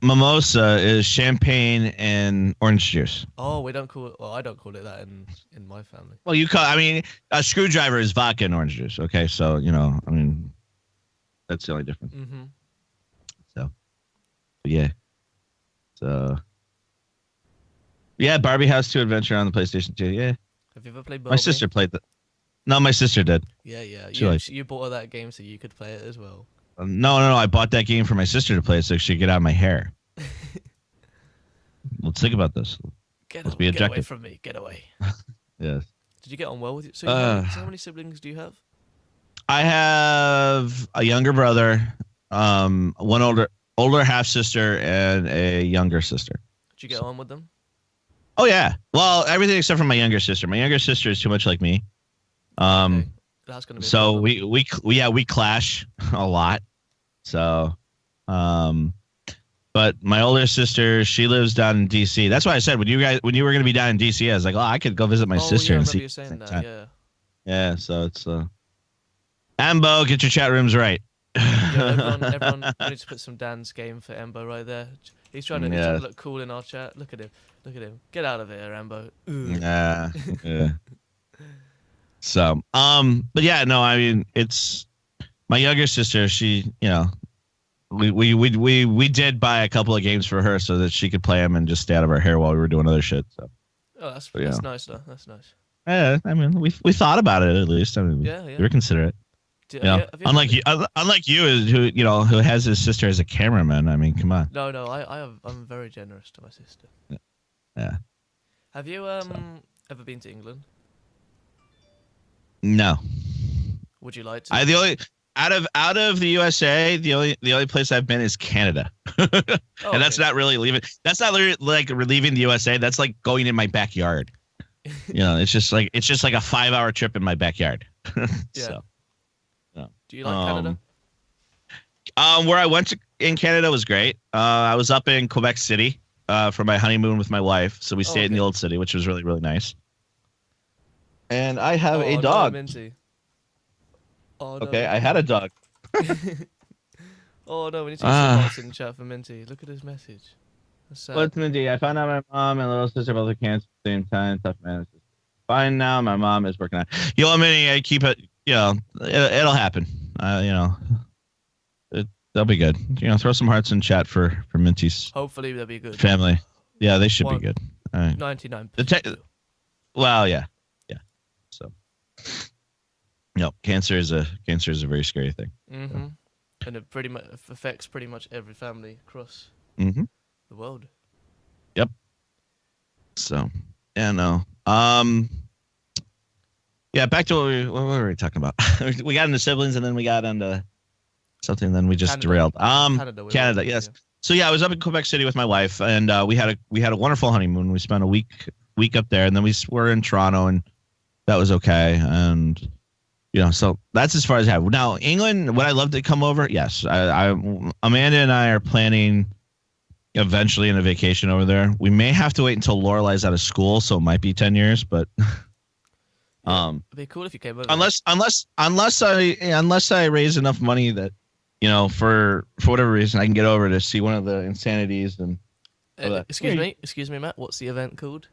Mimosa is champagne and orange juice. Oh, we don't call it. Well, I don't call it that in my family. Well, I mean, a screwdriver is vodka and orange juice. Okay, so I mean, that's the only difference. Mm-hmm. So, yeah. So, yeah, Barbie House 2 Adventure on the PlayStation 2. Yeah, Have you ever played my Barbie? sister played that. No, my sister did. Yeah, yeah. She liked You bought her that game so you could play it as well. No, no, no. I bought that game for my sister to play so she could get out of my hair. Let's think about this. Let's be Get away objective. from me. Get away. Yes. Did you get on well with it? So, how many siblings do you have? I have a younger brother, one older half sister, and a younger sister. Did you get on with them? Oh yeah. Well, everything except for my younger sister. My younger sister is too much like me. Okay. That's gonna be. So we clash a lot. So, but my older sister, she lives down in DC. That's why I said when you were gonna be down in DC, I was like, oh, I could go visit my sister yeah, I and remember see. you saying that. time. Yeah. Yeah. So it's Ambo, get your chat rooms right. Yeah, everyone we need to put some Dan's game for Embo right there. He's trying to look cool in our chat. Look at him. Look at him. Get out of here, Embo. Yeah. So, but yeah, no, I mean, it's my younger sister. She, we did buy a couple of games for her so that she could play them and just stay out of our hair while we were doing other shit. So, that's nice though. That's nice. Yeah, I mean, we thought about it at least. I mean, yeah. we were considerate. Unlike you, who has his sister as a cameraman. I mean, come on. No, I'm very generous to my sister. Yeah. Have you ever been to England? No. Would you like to? The only out of the USA, the only place I've been is Canada, and that's not really leaving. That's not like leaving the USA. That's like going in my backyard. It's just like a 5-hour trip in my backyard. Yeah. So, do you like Canada? Where I went to in Canada was great. I was up in Quebec City for my honeymoon with my wife, so we stayed in the old city, which was really, really nice. And I have a dog. No, Minty. Oh, no. Okay, I had a dog. Oh no, we need to get some hearts in chat for Minty. Look at his message. That's sad. What's Minty? I found out my mom and little sister both have cancer at the same time. Tough man. Fine now. My mom is working on it. Minty, I keep it. It'll happen. They'll be good. Throw some hearts in chat for Minty's. Hopefully they'll be good. Family. Yeah, they should be good. 99%. Well, yeah. So, cancer is a very scary thing. Mm-hmm. And it pretty much affects pretty much every family across the world. Yep. So, yeah, no. Yeah, back to what were we talking about? We got into siblings, and then we got into something, and then we just derailed. Canada, yes. Yeah. So yeah, I was up in Quebec City with my wife, and we had a wonderful honeymoon. We spent a week up there, and then we were in Toronto, and that was okay. And so that's as far as I have. Now, England, would I love to come over? Yes. Amanda and I are planning eventually in a vacation over there. We may have to wait until Lorelai's out of school, so it might be 10 years, but it'd be cool if you came over. Unless I raise enough money that for whatever reason I can get over to see one of the insanities and excuse me, Matt. What's the event called?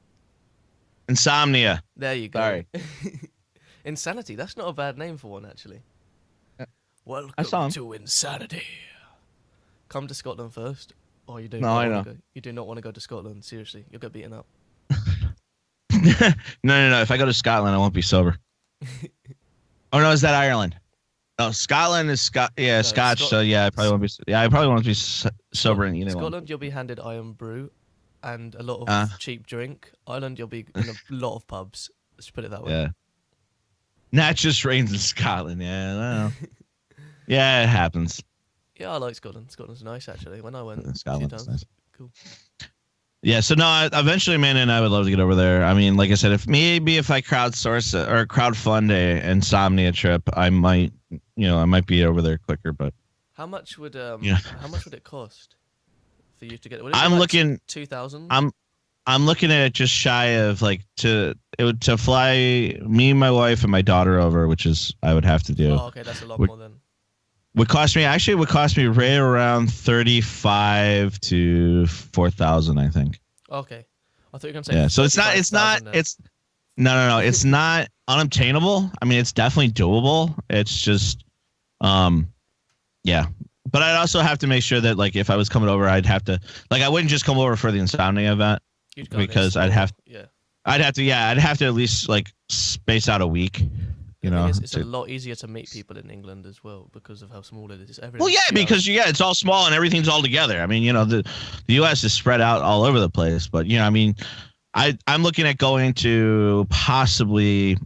Insomnia. There you go. Sorry. Insanity. That's not a bad name for one, actually. Welcome to Insanity. Come to Scotland first. Oh, you do. No, I know. You do not want to go to Scotland. Seriously, you'll get beaten up. No. If I go to Scotland, I won't be sober. Oh no, is that Ireland? No, Scotland is Scotch. So yeah, I probably won't be. Yeah, I probably won't be sober in either one. Scotland, you'll be handed iron brew and a lot of cheap drink. Ireland, you'll be in a lot of pubs. Let's put it that way. Yeah. Not just rains in Scotland. Yeah, well, yeah, it happens. Yeah, I like Scotland. Scotland's nice actually. When I went, Scotland's nice. Cool. Yeah, so no, eventually, man, and I would love to get over there. I mean, like I said, if I crowdsource it or crowdfund a insomnia trip, I might be over there quicker. But yeah, how much would it cost for you to get? Would it be I'm like looking, 2,000? I'm I'm looking at it just shy of like to fly me, my wife, and my daughter over, which is I would have to do. Oh, okay, that's a lot Would more than. would cost me right around 35 to 4,000, I think. Okay, I thought you were gonna say Yeah, so thirty-five thousand then. it's no, it's not unobtainable. I mean, it's definitely doable. It's just, um, yeah. But I'd also have to make sure that, like, if I was coming over, I'd have to, like, I wouldn't just come over for the insomnia event You'd go and because explore. Yeah. I'd have to at least like space out a week, The thing is, it's a to, lot easier to meet people in England as well because of how small it is. well, Everything's yeah, 2 hours. because it's all small and everything's all together. I mean, the U.S. is spread out all over the place, but I mean, I'm looking at going to possibly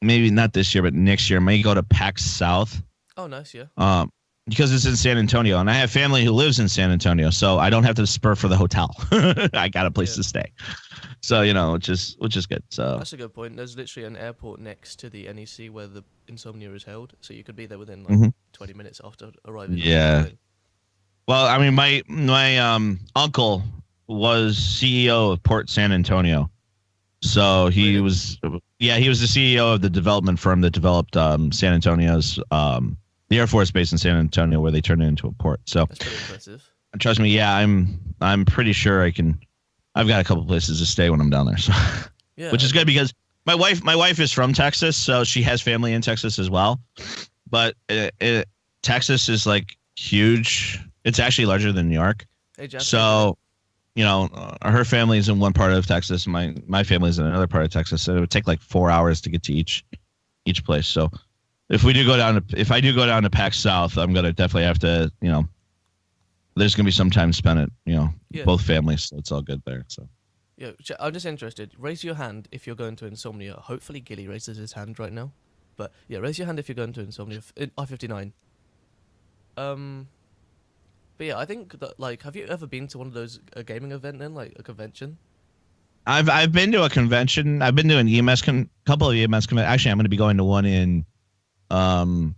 maybe not this year, but next year, may go to PAX South. Oh, nice, yeah. Because it's in San Antonio, and I have family who lives in San Antonio, so I don't have to spur for the hotel. I got a place Yeah. to stay, so which is good. So That's a good point. There's literally an airport next to the NEC where the Insomnia is held, so you could be there within like mhm. 20 minutes after arriving. Yeah. Well, I mean, my uncle was CEO of Port San Antonio, so Really? he was the CEO of the development firm that developed San Antonio's the Air Force Base in San Antonio, where they turned it into a port. So That's pretty impressive. trust me, yeah, I'm pretty sure I can. I've got a couple places to stay when I'm down there, so Yeah, which is good because my wife is from Texas, so she has family in Texas as well. But Texas is like huge. It's actually larger than New York. hey Jeff. So her family's in one part of Texas, my family's in another part of Texas. So it would take like 4 hours to get to each place. So if I do go down to PAX South, I'm gonna definitely have to, there's gonna be some time spent at, Yeah, both families. So it's all good there. So yeah. I'm just interested. Raise your hand if you're going to Insomnia. Hopefully, Gilly raises his hand right now. But yeah, raise your hand if you're going to Insomnia in I-59. Um, but yeah, I think that like, have you ever been to one of those a gaming event then, like a convention? I've been to a convention. I've been to an couple of EMS conventions. Actually, I'm going to be going to one in um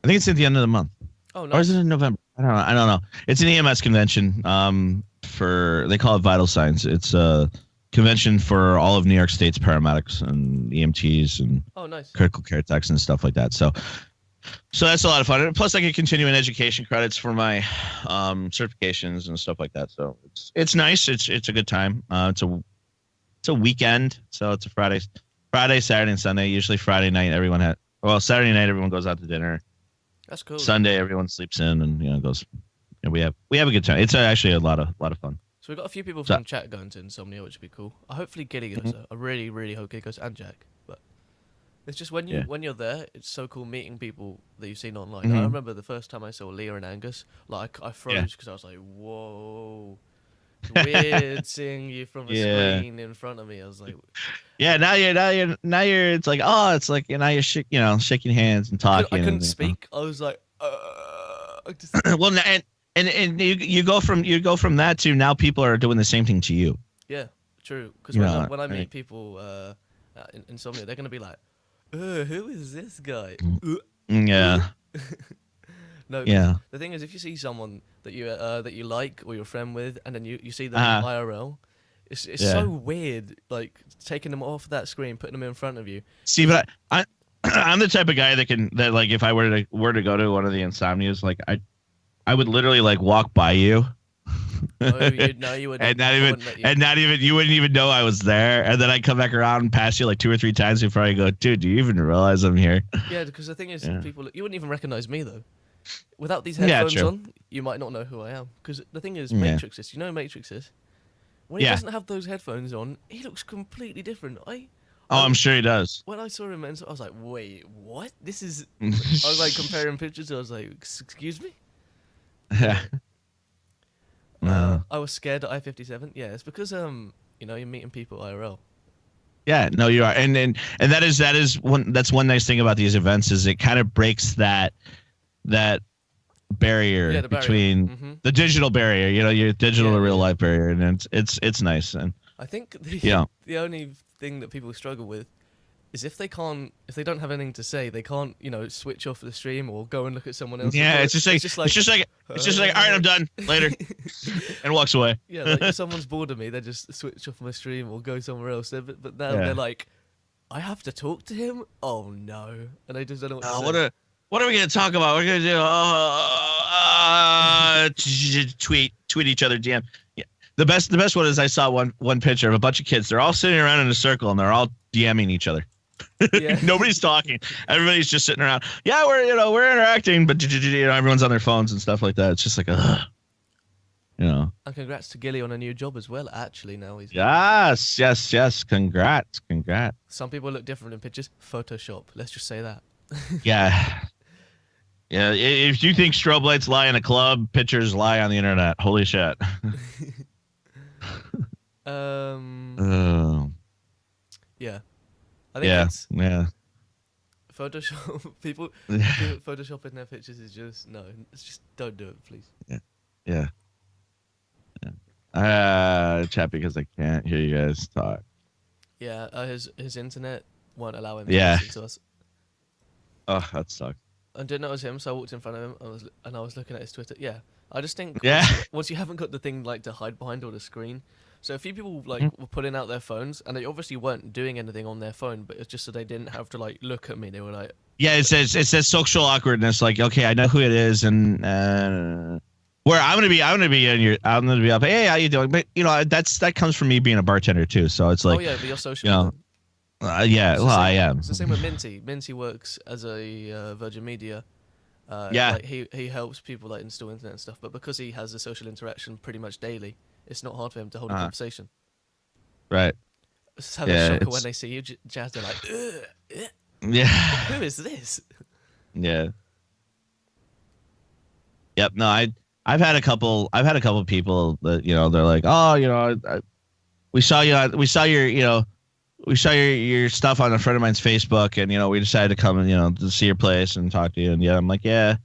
I think it's at the end of the month. Oh, Or is it nice. in November? I don't know. It's an EMS convention. They call it Vital Signs. It's a convention for all of New York State's paramedics and EMTs and Oh, nice. critical care techs and stuff like that. So that's a lot of fun. And plus, I get continuing education credits for my certifications and stuff like that. So it's nice. It's a good time. It's a weekend, so it's a Friday, Saturday, and Sunday. Usually Friday night, Saturday night everyone goes out to dinner. That's cool. Sunday everyone sleeps in and goes. And we have a good time. It's actually a lot of fun. So we've got a few people So, from chat going to Insomnia, which would be cool. Hopefully Gilly goes. mhm, I really, really hope Gilly goes and Jack. But it's just yeah. when you're there, it's so cool meeting people that you've seen online. I Hmm. remember the first time I saw Leah and Angus, like I Yeah. froze because I was like, "Whoa, it's weird seeing you from a Yeah. screen in front of me." I was like, Yeah. Now you're. It's like, oh, it's like now you're shaking hands and I talking couldn't and. speak. I was like, I just, Well, and you go from that to now people are doing the same thing to you. yeah, true. Because You know, when I I mean, meet people in Insomnia, they're gonna be like, who is this guy?" yeah, No, 'cause yeah, the thing is, if you see someone that you like or you're a friend with, and then you see them uh, IRL, it's yeah. so weird. Like taking them off that screen, putting them in front of you. See, but I'm the type of guy that like if I were to go to one of the insomnias, like I would literally like walk by you. No, you and wouldn't. not I even wouldn't let you. and not even you wouldn't even know I was there, and then I come back around and pass you like two or three times before I go, dude, do you even realize I'm here? Yeah, because the thing is, Yeah, people you wouldn't even recognize me though. Without these yeah, headphones true. on, you might not know who I am. Because the thing is, Yeah, Matrix is. You know who Matrix is. When he yeah. doesn't have those headphones on, he looks completely different. Oh, I I'm sure he does. when I saw him, I was like, wait, what? This is. I was like comparing pictures. I was like, excuse me. Yeah. Yeah. No. I was scared at I-57. Yeah, it's because you're meeting people IRL. Yeah, no, you are, and that's one nice thing about these events is it kind of breaks that barrier Yeah, the barrier. between the digital barrier, your digital to real life barrier, and it's nice. And I think yeah, the only thing that people struggle with is if they don't have anything to say, they can't, switch off the stream or go and look at someone else. yeah, it's just like all right, I'm done later, and walks away. Yeah, like if someone's bored of me, they just switch off my stream or go somewhere else. But now they're like, I have to talk to him. Oh no, and I just don't know what to say. What are we gonna talk about? We're gonna do tweet each other DM. Yeah. The best one is I saw one picture of a bunch of kids. They're all sitting around in a circle and they're all DMing each other. Yeah. Nobody's talking. Everybody's just sitting around. Yeah, we're interacting, but everyone's on their phones and stuff like that. It's just like And congrats to Gilly on a new job as well. Actually, now he's yes. Congrats. Some people look different in pictures. Photoshop. Let's just say that. Yeah. Yeah, if you think strobe lights lie in a club, pictures lie on the internet. Holy shit. Yeah. I think it's Photoshop. People Photoshop in their pictures is just no. It's just don't do it, please. Yeah. Chat because I can't hear you guys talk. Yeah, his internet won't allow him to listen to us. Oh, that sucks. I didn't know it was him, so I walked in front of him. I was looking at his Twitter. Yeah, I just think once you haven't got the thing like to hide behind or the screen. So a few people were pulling out their phones, and they obviously weren't doing anything on their phone, but it's just so they didn't have to look at me. They were like, yeah, it says social awkwardness. Like, okay, I know who it is, and where I'm gonna be up. Hey, how you doing? But that comes from me being a bartender too. So it's like, oh yeah, but you're social. I am. It's the same with Minty. Minty works as a Virgin Media. He helps people install internet and stuff. But because he has a social interaction pretty much daily, it's not hard for him to hold a conversation. Right. So they're shocked when they see you, Jazz. They're like, yeah. Who is this? Yeah. Yep. No, I've had a couple people that they're like, oh, we saw your stuff on a friend of mine's Facebook, and we decided to come and to see your place and talk to you. And I'm like, yeah,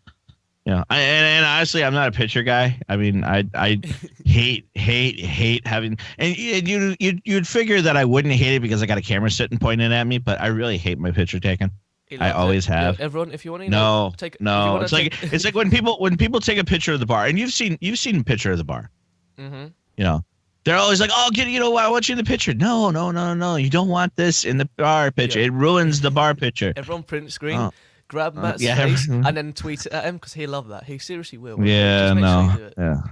and honestly, I'm not a picture guy. I mean, I hate having, and you'd figure that I wouldn't hate it because I got a camera sitting pointing at me, but I really hate my picture taken. I always have. Yeah, everyone, if you want to it's like when people take a picture of the bar, and you've seen a picture of the bar. Mm-hmm. They're always like, oh, I want you in the picture. No. You don't want this in the bar picture. Yeah. It ruins the bar picture. Everyone print screen, grab Matt's face, and then tweet it at him because he'll love that. He seriously will. Yeah, no. Sure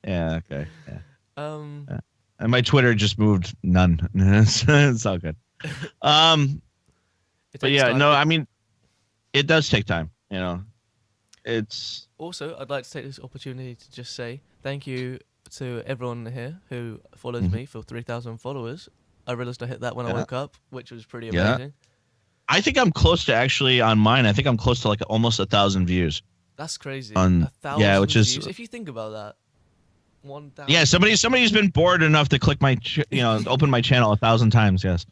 yeah, okay. Yeah. And my Twitter just moved none. It's all good. But yeah, no, I mean, it does take time. It's also, I'd like to take this opportunity to just say thank you to everyone here who follows me for 3,000 followers. I realized I hit that when I woke up, which was pretty amazing. I think I'm close to actually on mine. I think I'm close to almost 1,000 views. That's crazy. 1,000 which views. is if you think about that. 1,000. Yeah, somebody's been bored enough to click my open my channel 1,000 times. Yes,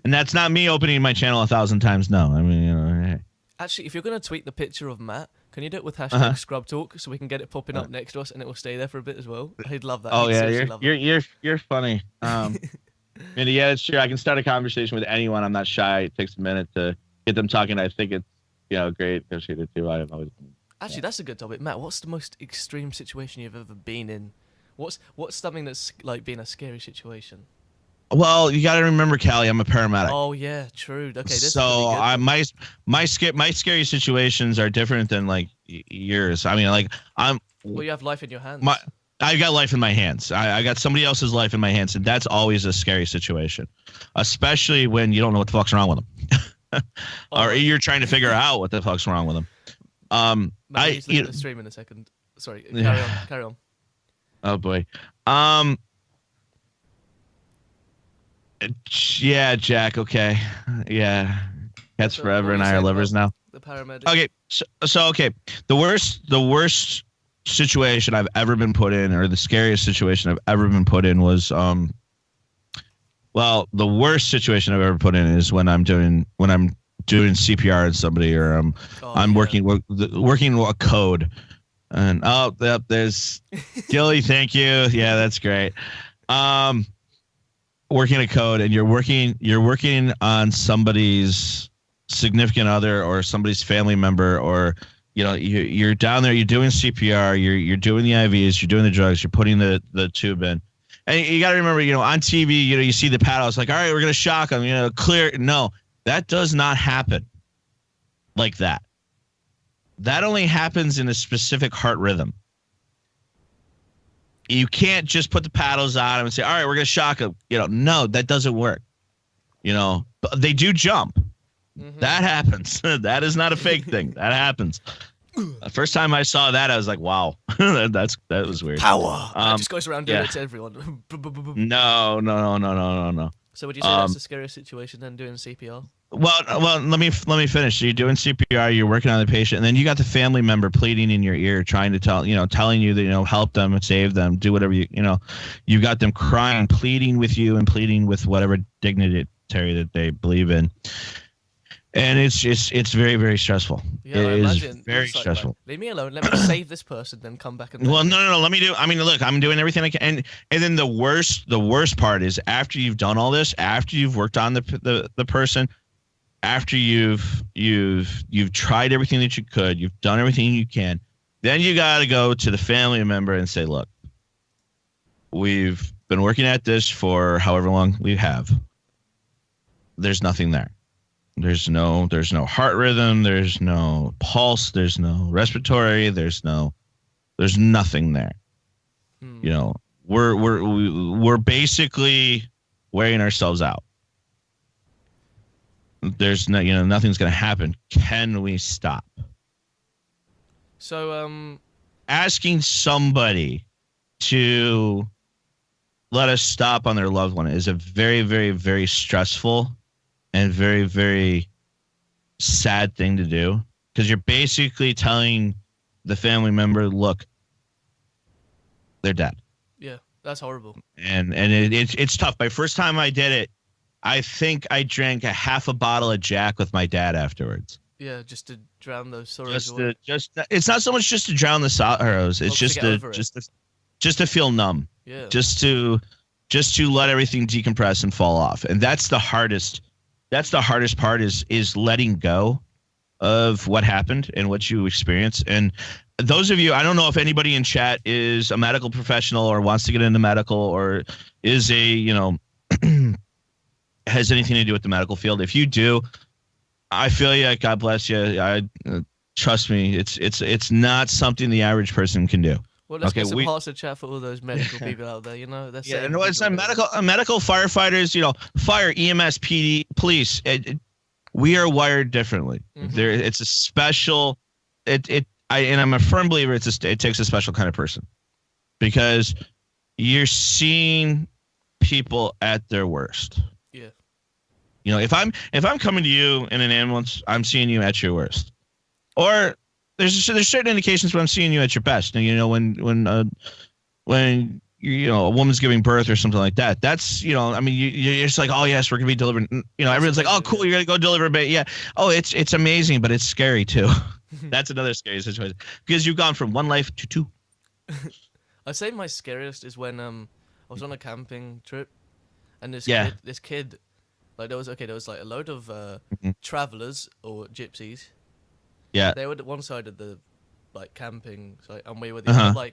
and that's not me opening my channel 1,000 times. No, I mean Hey. Actually, if you're gonna tweet the picture of Matt, can you do it with hashtag ScrubTalk so we can get it popping up next to us and it will stay there for a bit as well? I'd love that. Oh yeah, you're funny. And yeah, it's true. I can start a conversation with anyone. I'm not shy. It takes a minute to get them talking. I think it's great because you too. I've always been. Actually, that's a good topic, Matt. What's the most extreme situation you've ever been in? What's something that's been a scary situation? Well, you got to remember, Callie, I'm a paramedic. Oh yeah, true. Okay, this so my scary situations are different than yours. I mean, well, you have life in your hands. I got life in my hands. I got somebody else's life in my hands, and that's always a scary situation, especially when you don't know what the fuck's wrong with them, or you're trying to figure out what the fuck's wrong with them. Matt, he's looking at the stream in a second. Sorry, carry on. Oh boy. Yeah, Jack. Okay. Yeah. Cats forever and I are lovers now. The paramedic. Okay. So okay. The worst situation I've ever been put in, or the scariest situation I've ever been put in was the worst situation I've ever put in is when I'm doing CPR on somebody, or I'm working a code. And yep, there's Gilly. Thank you. Yeah, that's great. Um, Working a code, and you're working on somebody's significant other or somebody's family member, or you're down there, you're doing CPR, you're doing the IVs, you're doing the drugs, you're putting the tube in. And you got to remember, on TV, you see the paddles like, all right, we're going to shock them, clear. No, that does not happen like that. That only happens in a specific heart rhythm. You can't just put the paddles on them and say, all right, we're going to shock them. No, that doesn't work. They do jump. Mm-hmm. That happens. That is not a fake thing. That happens. The first time I saw that, I was like, wow, that was weird. Power. That just goes around doing it to everyone. No. So would you say that's the scariest situation then, doing CPR? Well, let me finish. So you're doing CPR, you're working on the patient, and then you got the family member pleading in your ear, trying to telling you that, help them, save them, do whatever you got them crying, pleading with you and pleading with whatever dignitary that they believe in. And it's very, very stressful. Yeah, it is very stressful. Like, leave me alone. Let me save this person, then come back and. Well, no. Let me do. I mean, look, I'm doing everything I can, and then the worst part is after you've done all this, after you've worked on the person, after you've tried everything that you could, you've done everything you can, then you got to go to the family member and say, look, we've been working at this for however long we have. There's nothing there. There's no heart rhythm. There's no pulse. There's no respiratory. There's nothing there. We're basically wearing ourselves out. There's nothing's going to happen. Can we stop? So asking somebody to let us stop on their loved one is a very, very, very stressful and very, very sad thing to do, because you're basically telling the family member, look, they're dead. Yeah, that's horrible. And it's tough. My first time I did it, I think I drank a half a bottle of Jack with my dad afterwards. Yeah, just to drown those sorrows away. It's not so much just to drown the sorrows. It's just to feel numb. Yeah. Just to let everything decompress and fall off. And that's the hardest. That's the hardest part is letting go of what happened and what you experienced. And those of you, I don't know if anybody in chat is a medical professional or wants to get into medical or is has anything to do with the medical field. If you do, I feel you. God bless you. Trust me. It's not something the average person can do. Well, let's get some hearts of chat for all those medical people out there. It's medical firefighters. Fire, EMS, PD, police. We are wired differently. Mm-hmm. It's a special. I'm a firm believer. It takes a special kind of person, because you're seeing people at their worst. Yeah. If I'm coming to you in an ambulance, I'm seeing you at your worst, or there's certain indications when I'm seeing you at your best. When a woman's giving birth or something like that. That's you're just like, oh yes, we're gonna be delivering. Everyone's like, oh cool, you're gonna go deliver a baby. Yeah. Oh, it's amazing, but it's scary too. That's another scary situation, because you've gone from one life to two. I'd say my scariest is when I was on a camping trip, and this kid, like there was like a load of travelers or gypsies. Yeah. They were at one side of the camping site, and we were the other.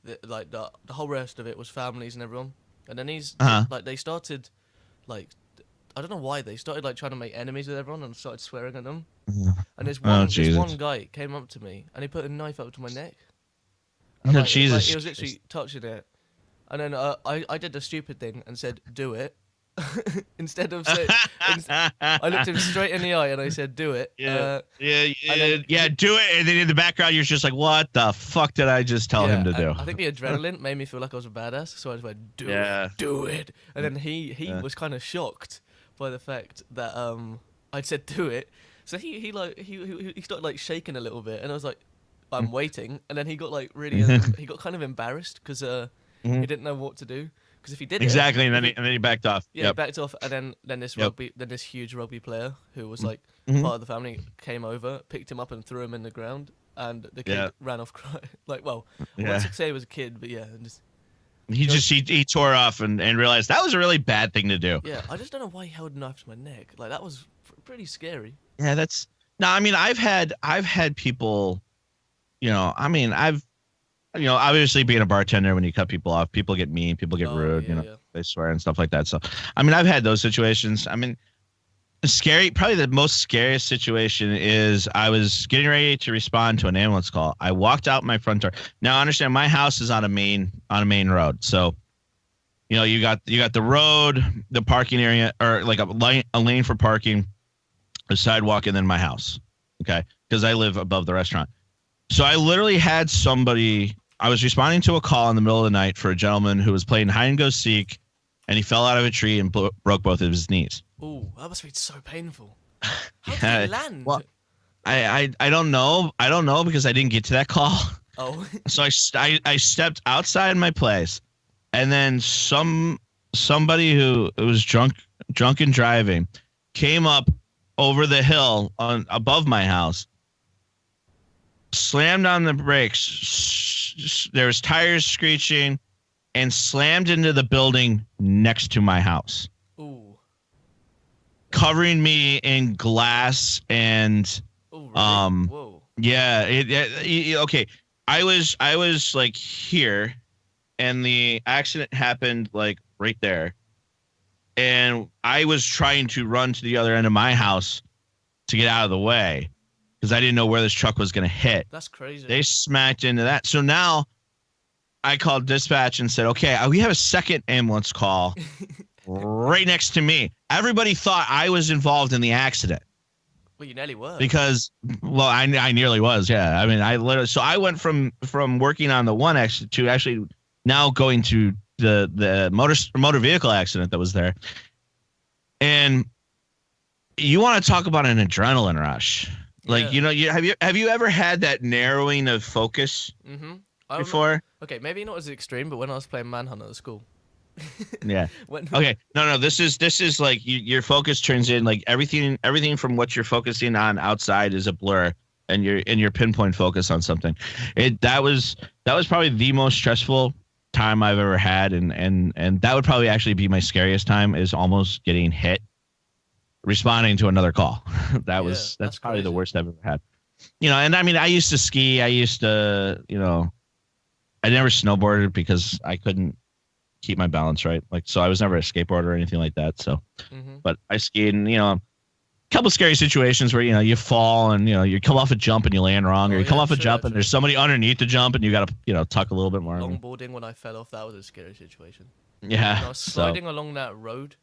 The whole rest of it was families and everyone. And then they started I don't know why they started trying to make enemies with everyone and started swearing at them. And this one guy came up to me and he put a knife up to my neck. And, Jesus. He was literally touching it. And then I did the stupid thing and said, "Do it." Instead of saying, I looked him straight in the eye and I said, "Do it." Do it. And then in the background, you're just like, "What the fuck did I just tell him to do?" I think the adrenaline made me feel like I was a badass, so I just went, "Do it." And then he was kind of shocked by the fact that I'd said, "Do it." So he started shaking a little bit, and I was like, "I'm waiting." And then he got really he got kind of embarrassed because he didn't know what to do. Because if he did exactly, and then he backed off. Yeah, he backed off, and then this huge rugby player who was part of the family came over, picked him up, and threw him in the ground. and the kid Yeah. ran off crying. Like, well, I Yeah. wouldn't say it was a kid, but yeah, and just He tore off and realized that was a really bad thing to do. yeah. I just don't know why he held a knife to my neck. Like that was pretty scary. Yeah, that's no. I mean, I've had people. I mean, obviously being a bartender, when you cut people off, people get mean, people get Oh rude. yeah, yeah. They swear and stuff like that. So, I mean, I've had those situations. I mean, probably the most scariest situation is I was getting ready to respond to an ambulance call. I walked out my front door. Now, understand, my house is on a main road, so you got the road, the parking area, or like a lane for parking, a sidewalk, and then my house. Okay, because I live above the restaurant. So I literally had somebody. I was responding to a call in the middle of the night for a gentleman who was playing hide and go seek, and he fell out of a tree and broke both of his knees. Oh, that must be so painful. How Yeah, did he land? well, I don't know. I don't know because I didn't get to that call. Oh, So I stepped outside my place, and then somebody who was drunk and driving came up over the hill above my house, slammed on the brakes. There was tires screeching, and slammed into the building next to my house, ooh, covering me in glass and ooh, really? um Whoa. yeah. Okay. I was like here, and the accident happened like right there, and I was trying to run to the other end of my house to get out of the way because I didn't know where this truck was going to hit. That's crazy. They smacked into that. So now I called dispatch and said, okay, we have a second ambulance call right next to me. Everybody thought I was involved in the accident Well, you nearly were. because, well, I nearly was. Yeah. I mean, so I went from working on the one accident to actually now going to the motor vehicle accident that was there. And you want to talk about an adrenaline rush. Like, Yeah. have you ever had that narrowing of focus Mm-hmm. before? Okay, maybe not as extreme, but when I was playing Manhunt at school. Yeah. When, Okay. No. This is like your focus turns in, like everything from what you're focusing on outside is a blur, and your pinpoint focus on something. That was probably the most stressful time I've ever had, and that would probably actually be my scariest time, is almost getting hit responding to another call. That's probably crazy. the worst I've ever had. And I mean, I used to ski. I used to, I never snowboarded because I couldn't keep my balance right. Like, so I was never a skateboarder or anything like that. So, mm-hmm. but I skied, and a couple scary situations where you fall and you come off a jump and you land wrong, or you come off a jump and there's somebody underneath the jump and you got to tuck a little bit more. Longboarding, when I fell off, that was a scary situation. Yeah. And I was sliding along that road,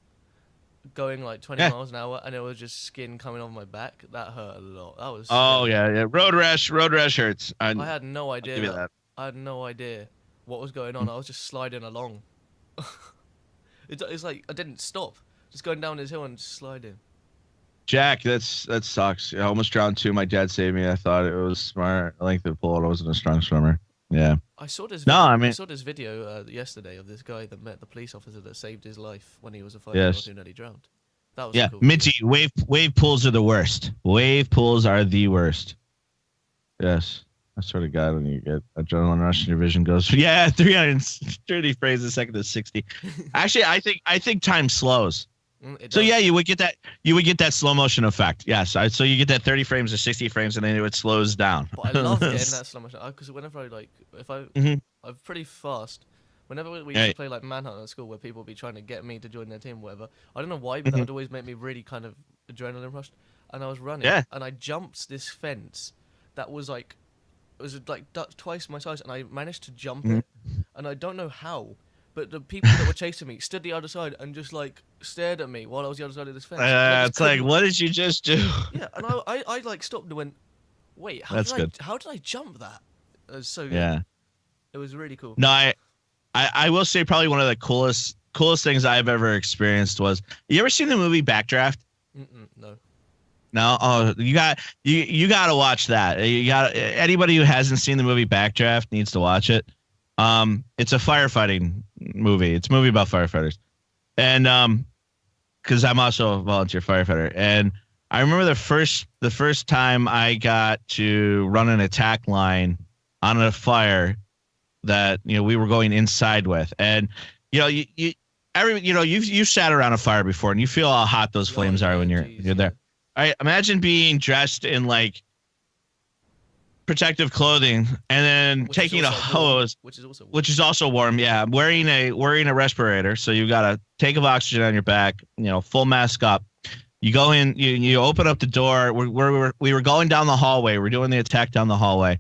going like 20 miles an hour, and it was just skin coming off my back. That hurt a lot. That was scary. Yeah. Road rash hurts. I had no idea. I'll give you that. I had no idea what was going on. I was just sliding along. It's like I didn't stop, just going down this hill and just sliding. Jack, that sucks. I almost drowned too. My dad saved me. I thought it was smart. I like the pool. I wasn't a strong swimmer. Yeah. I saw this. I saw this video yesterday of this guy that met the police officer that saved his life when he was a 5-year-old who nearly drowned. That was cool. Minty, wave pools are the worst. Wave pools are the worst. Yes. I swear to God, when you get adrenaline rush and your vision goes, 330 frames a second to 60. Actually, I think time slows. So yeah, you would get that slow motion effect. Yes, so you get that 30 frames or 60 frames, and then it slows down. But I love getting that slow motion because whenever I'm pretty fast. Whenever we used to play like Manhunt at school, where people would be trying to get me to join their team, or whatever. I don't know why, but that would always make me really kind of adrenaline rushed. And I was running, and I jumped this fence that was like. It was like twice my size, and I managed to jump it, and I don't know how, but the people that were chasing me stood the other side and just like stared at me while I was the other side of this fence. It's like, what did you just do? Yeah, and I like stopped and went, wait, how did I jump that? It was so good. Yeah, it was really cool. No, I will say probably one of the coolest things I've ever experienced was, you ever seen the movie Backdraft? No. No, you got to watch that. Anybody who hasn't seen the movie Backdraft needs to watch it. It's a firefighting movie. It's a movie about firefighters, and because I'm also a volunteer firefighter, and I remember the first time I got to run an attack line on a fire that we were going inside with, and you've sat around a fire before, and you feel how hot those Oh flames are yeah, when you're geez, you're yeah. there. All right, imagine being dressed in like protective clothing and then Which is taking a also warm. hose, Which is also warm. which is also warm. Yeah, wearing a respirator, so you got a tank of oxygen on your back, full mask up. You go in, you open up the door. We were going down the hallway. We're doing the attack down the hallway,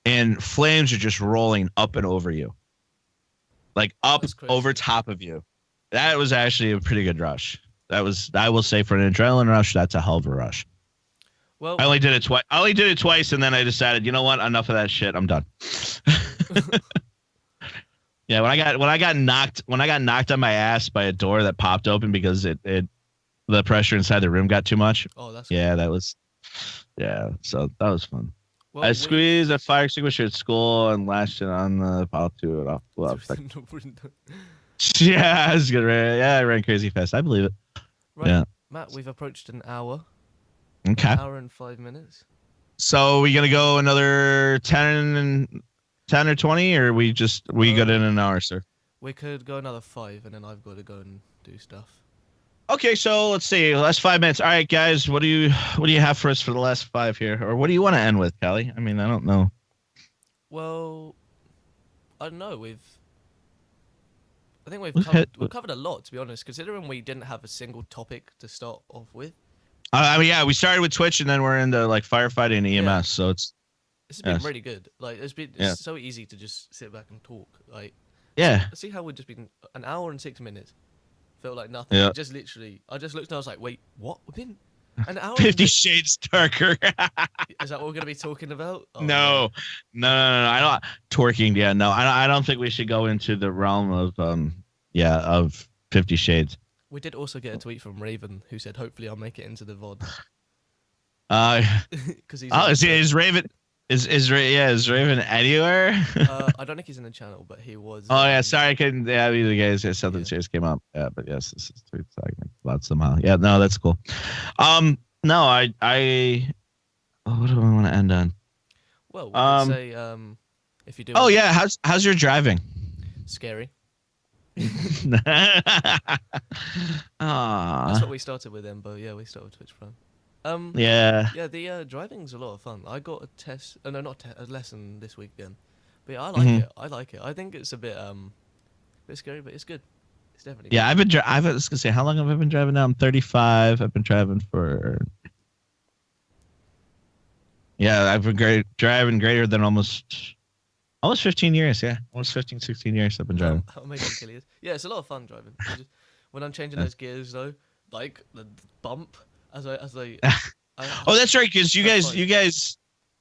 and flames are just rolling up and over you, like up That's over crazy. top of you. That was actually a pretty good rush. That was, I will say, for an adrenaline rush, that's a hell of a rush. I Well, only did it twice. I only did it twice, and then I decided, you know what? Enough of that shit. I'm done. Yeah, when I got knocked on my ass by a door that popped open because the pressure inside the room got too much. oh, that's cool. Yeah, yeah. So that was fun. I Well, we've squeezed a fire extinguisher at school and lashed it on the pile to it off. Well, yeah, I was good. Yeah, I ran crazy fast. I believe it. right, Yeah. Matt. We've approached an hour. An Okay. hour and 5 minutes. So we gonna go another 10 or 20, or we got in an hour, sir. We could go another 5, and then I've got to go and do stuff. Okay, so let's see. Last 5 minutes. All right, guys. What do you have for us for the last five here, or what do you want to end with, Kelly? I mean, I don't know. Well, I don't know. I think We've hit. we've covered a lot, to be honest. Considering we didn't have a single topic to start off with. I mean, yeah, we started with Twitch, and then we're into like firefighting and EMS. Yeah. So it's This has been yes. really good. Like, it's Yeah. so easy to just sit back and talk. Like, Yeah. see how we've just been an hour and 6 minutes. Felt like nothing. Yeah. Just literally, I just looked and I was like, wait, what? We've been an hour. 50 Shades Darker. Is that what we're gonna be talking about? Oh, No. No. I don't twerking. Yeah, no. I don't think we should go into the realm of of 50 Shades. We did also get a tweet from Raven who said, "Hopefully, I'll make it into the VOD." Because he's. Is Raven? Is Raven anywhere? I don't think he's in the channel, but he was. Oh yeah, sorry I couldn't. Yeah, either guys, something just came up. Yeah, but yes, this is tweet segment about somehow. Yeah, no, that's cool. No, what do I want to end on? Well, we could say if you do. Oh yeah, how's your driving? Scary. Aww. That's what we started with, but yeah, we started with Twitch Prime. Yeah. Yeah, the driving's a lot of fun. I got a test. No, not a lesson this weekend. But yeah, I like it. I like it. I think it's a bit scary, but it's good. It's definitely. Yeah, good. I was gonna say, how long have I been driving now? I'm 35. I've been driving for. Yeah, I've been driving greater than almost 15 years. Yeah, almost 15, 16 years I've been driving. How amazing Kelly is. Yeah, it's a lot of fun driving. When I'm changing those gears though, like the bump as I Oh, that's right, because you guys,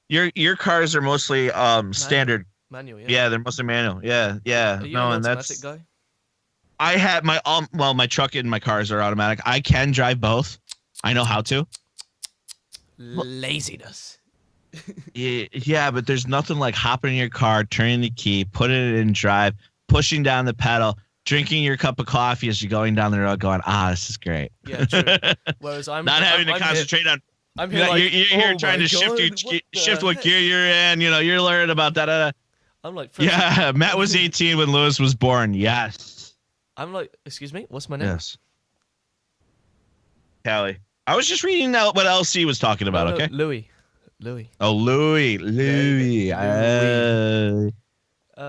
your cars are mostly standard. Manual, yeah. Yeah, they're mostly manual. Yeah. Are you No, an and automatic that's. guy? I had my truck and my cars are automatic. I can drive both. I know how to. Laziness. Yeah, but there's nothing like hopping in your car, turning the key, putting it in drive, pushing down the pedal, drinking your cup of coffee as you're going down the road, going, this is great. Yeah, true. Whereas I'm not having to I'm concentrate on. I'm here like, you're here trying to shift what gear you're in. You're learning about that. I'm like, yeah, Matt was 18 when Lewis was born. Yes. I'm like, excuse me, what's my name? Yes. Callie. I was just reading out what LC was talking about. Okay. Louis. Oh, Louis.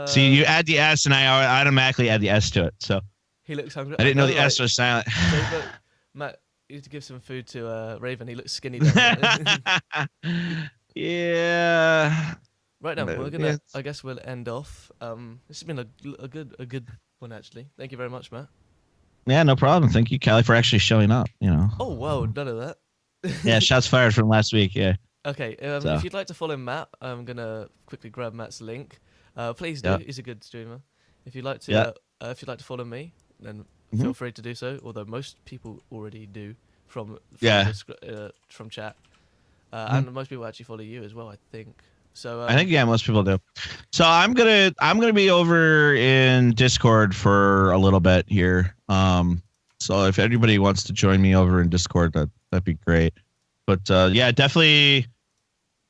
See, you add the S, and I automatically add the S to it. So he looks hungry. I didn't know the S was silent. So, Matt, you have to give some food to Raven. He looks skinny down there. Yeah. Right now, we're gonna. I guess we'll end off. This has been a good one actually. Thank you very much, Matt. Yeah, no problem. Thank you, Callie, for actually showing up. Oh wow, none of that. Yeah, shots fired from last week. Yeah. Okay. If you'd like to follow Matt, I'm gonna quickly grab Matt's link. Please do. Yeah. He's a good streamer. If you'd like to, follow me, then feel free to do so. Although most people already do from chat, and most people actually follow you as well. I think. So I think most people do. So I'm gonna be over in Discord for a little bit here. So if anybody wants to join me over in Discord, that'd be great. But yeah, definitely.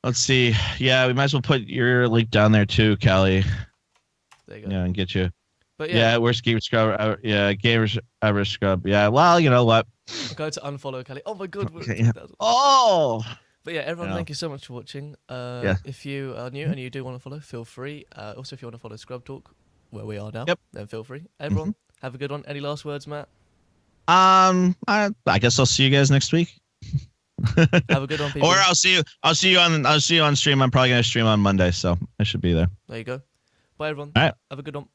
Let's see. Yeah, we might as well put your link down there too, Callie. There you go. Yeah, and get you. But Yeah, where's Gamer Scrub? Yeah, Gamers Ever Scrub. Yeah, well, you know what? I'm going to unfollow Kelly. Oh my god, we're at Okay, yeah. 3,000. Oh! But yeah, everyone, Yeah. thank you so much for watching. Yeah. If you are new and you do want to follow, feel free. Also, if you want to follow ScrubTalk, where we are now, Yep. then feel free. Mhm. Everyone, have a good one. Any last words, Matt? I guess I'll see you guys next week. Have a good one, people. Or I'll see you on stream. I'm probably gonna stream on Monday, so I should be there. There you go. Bye, everyone. All right. Have a good one.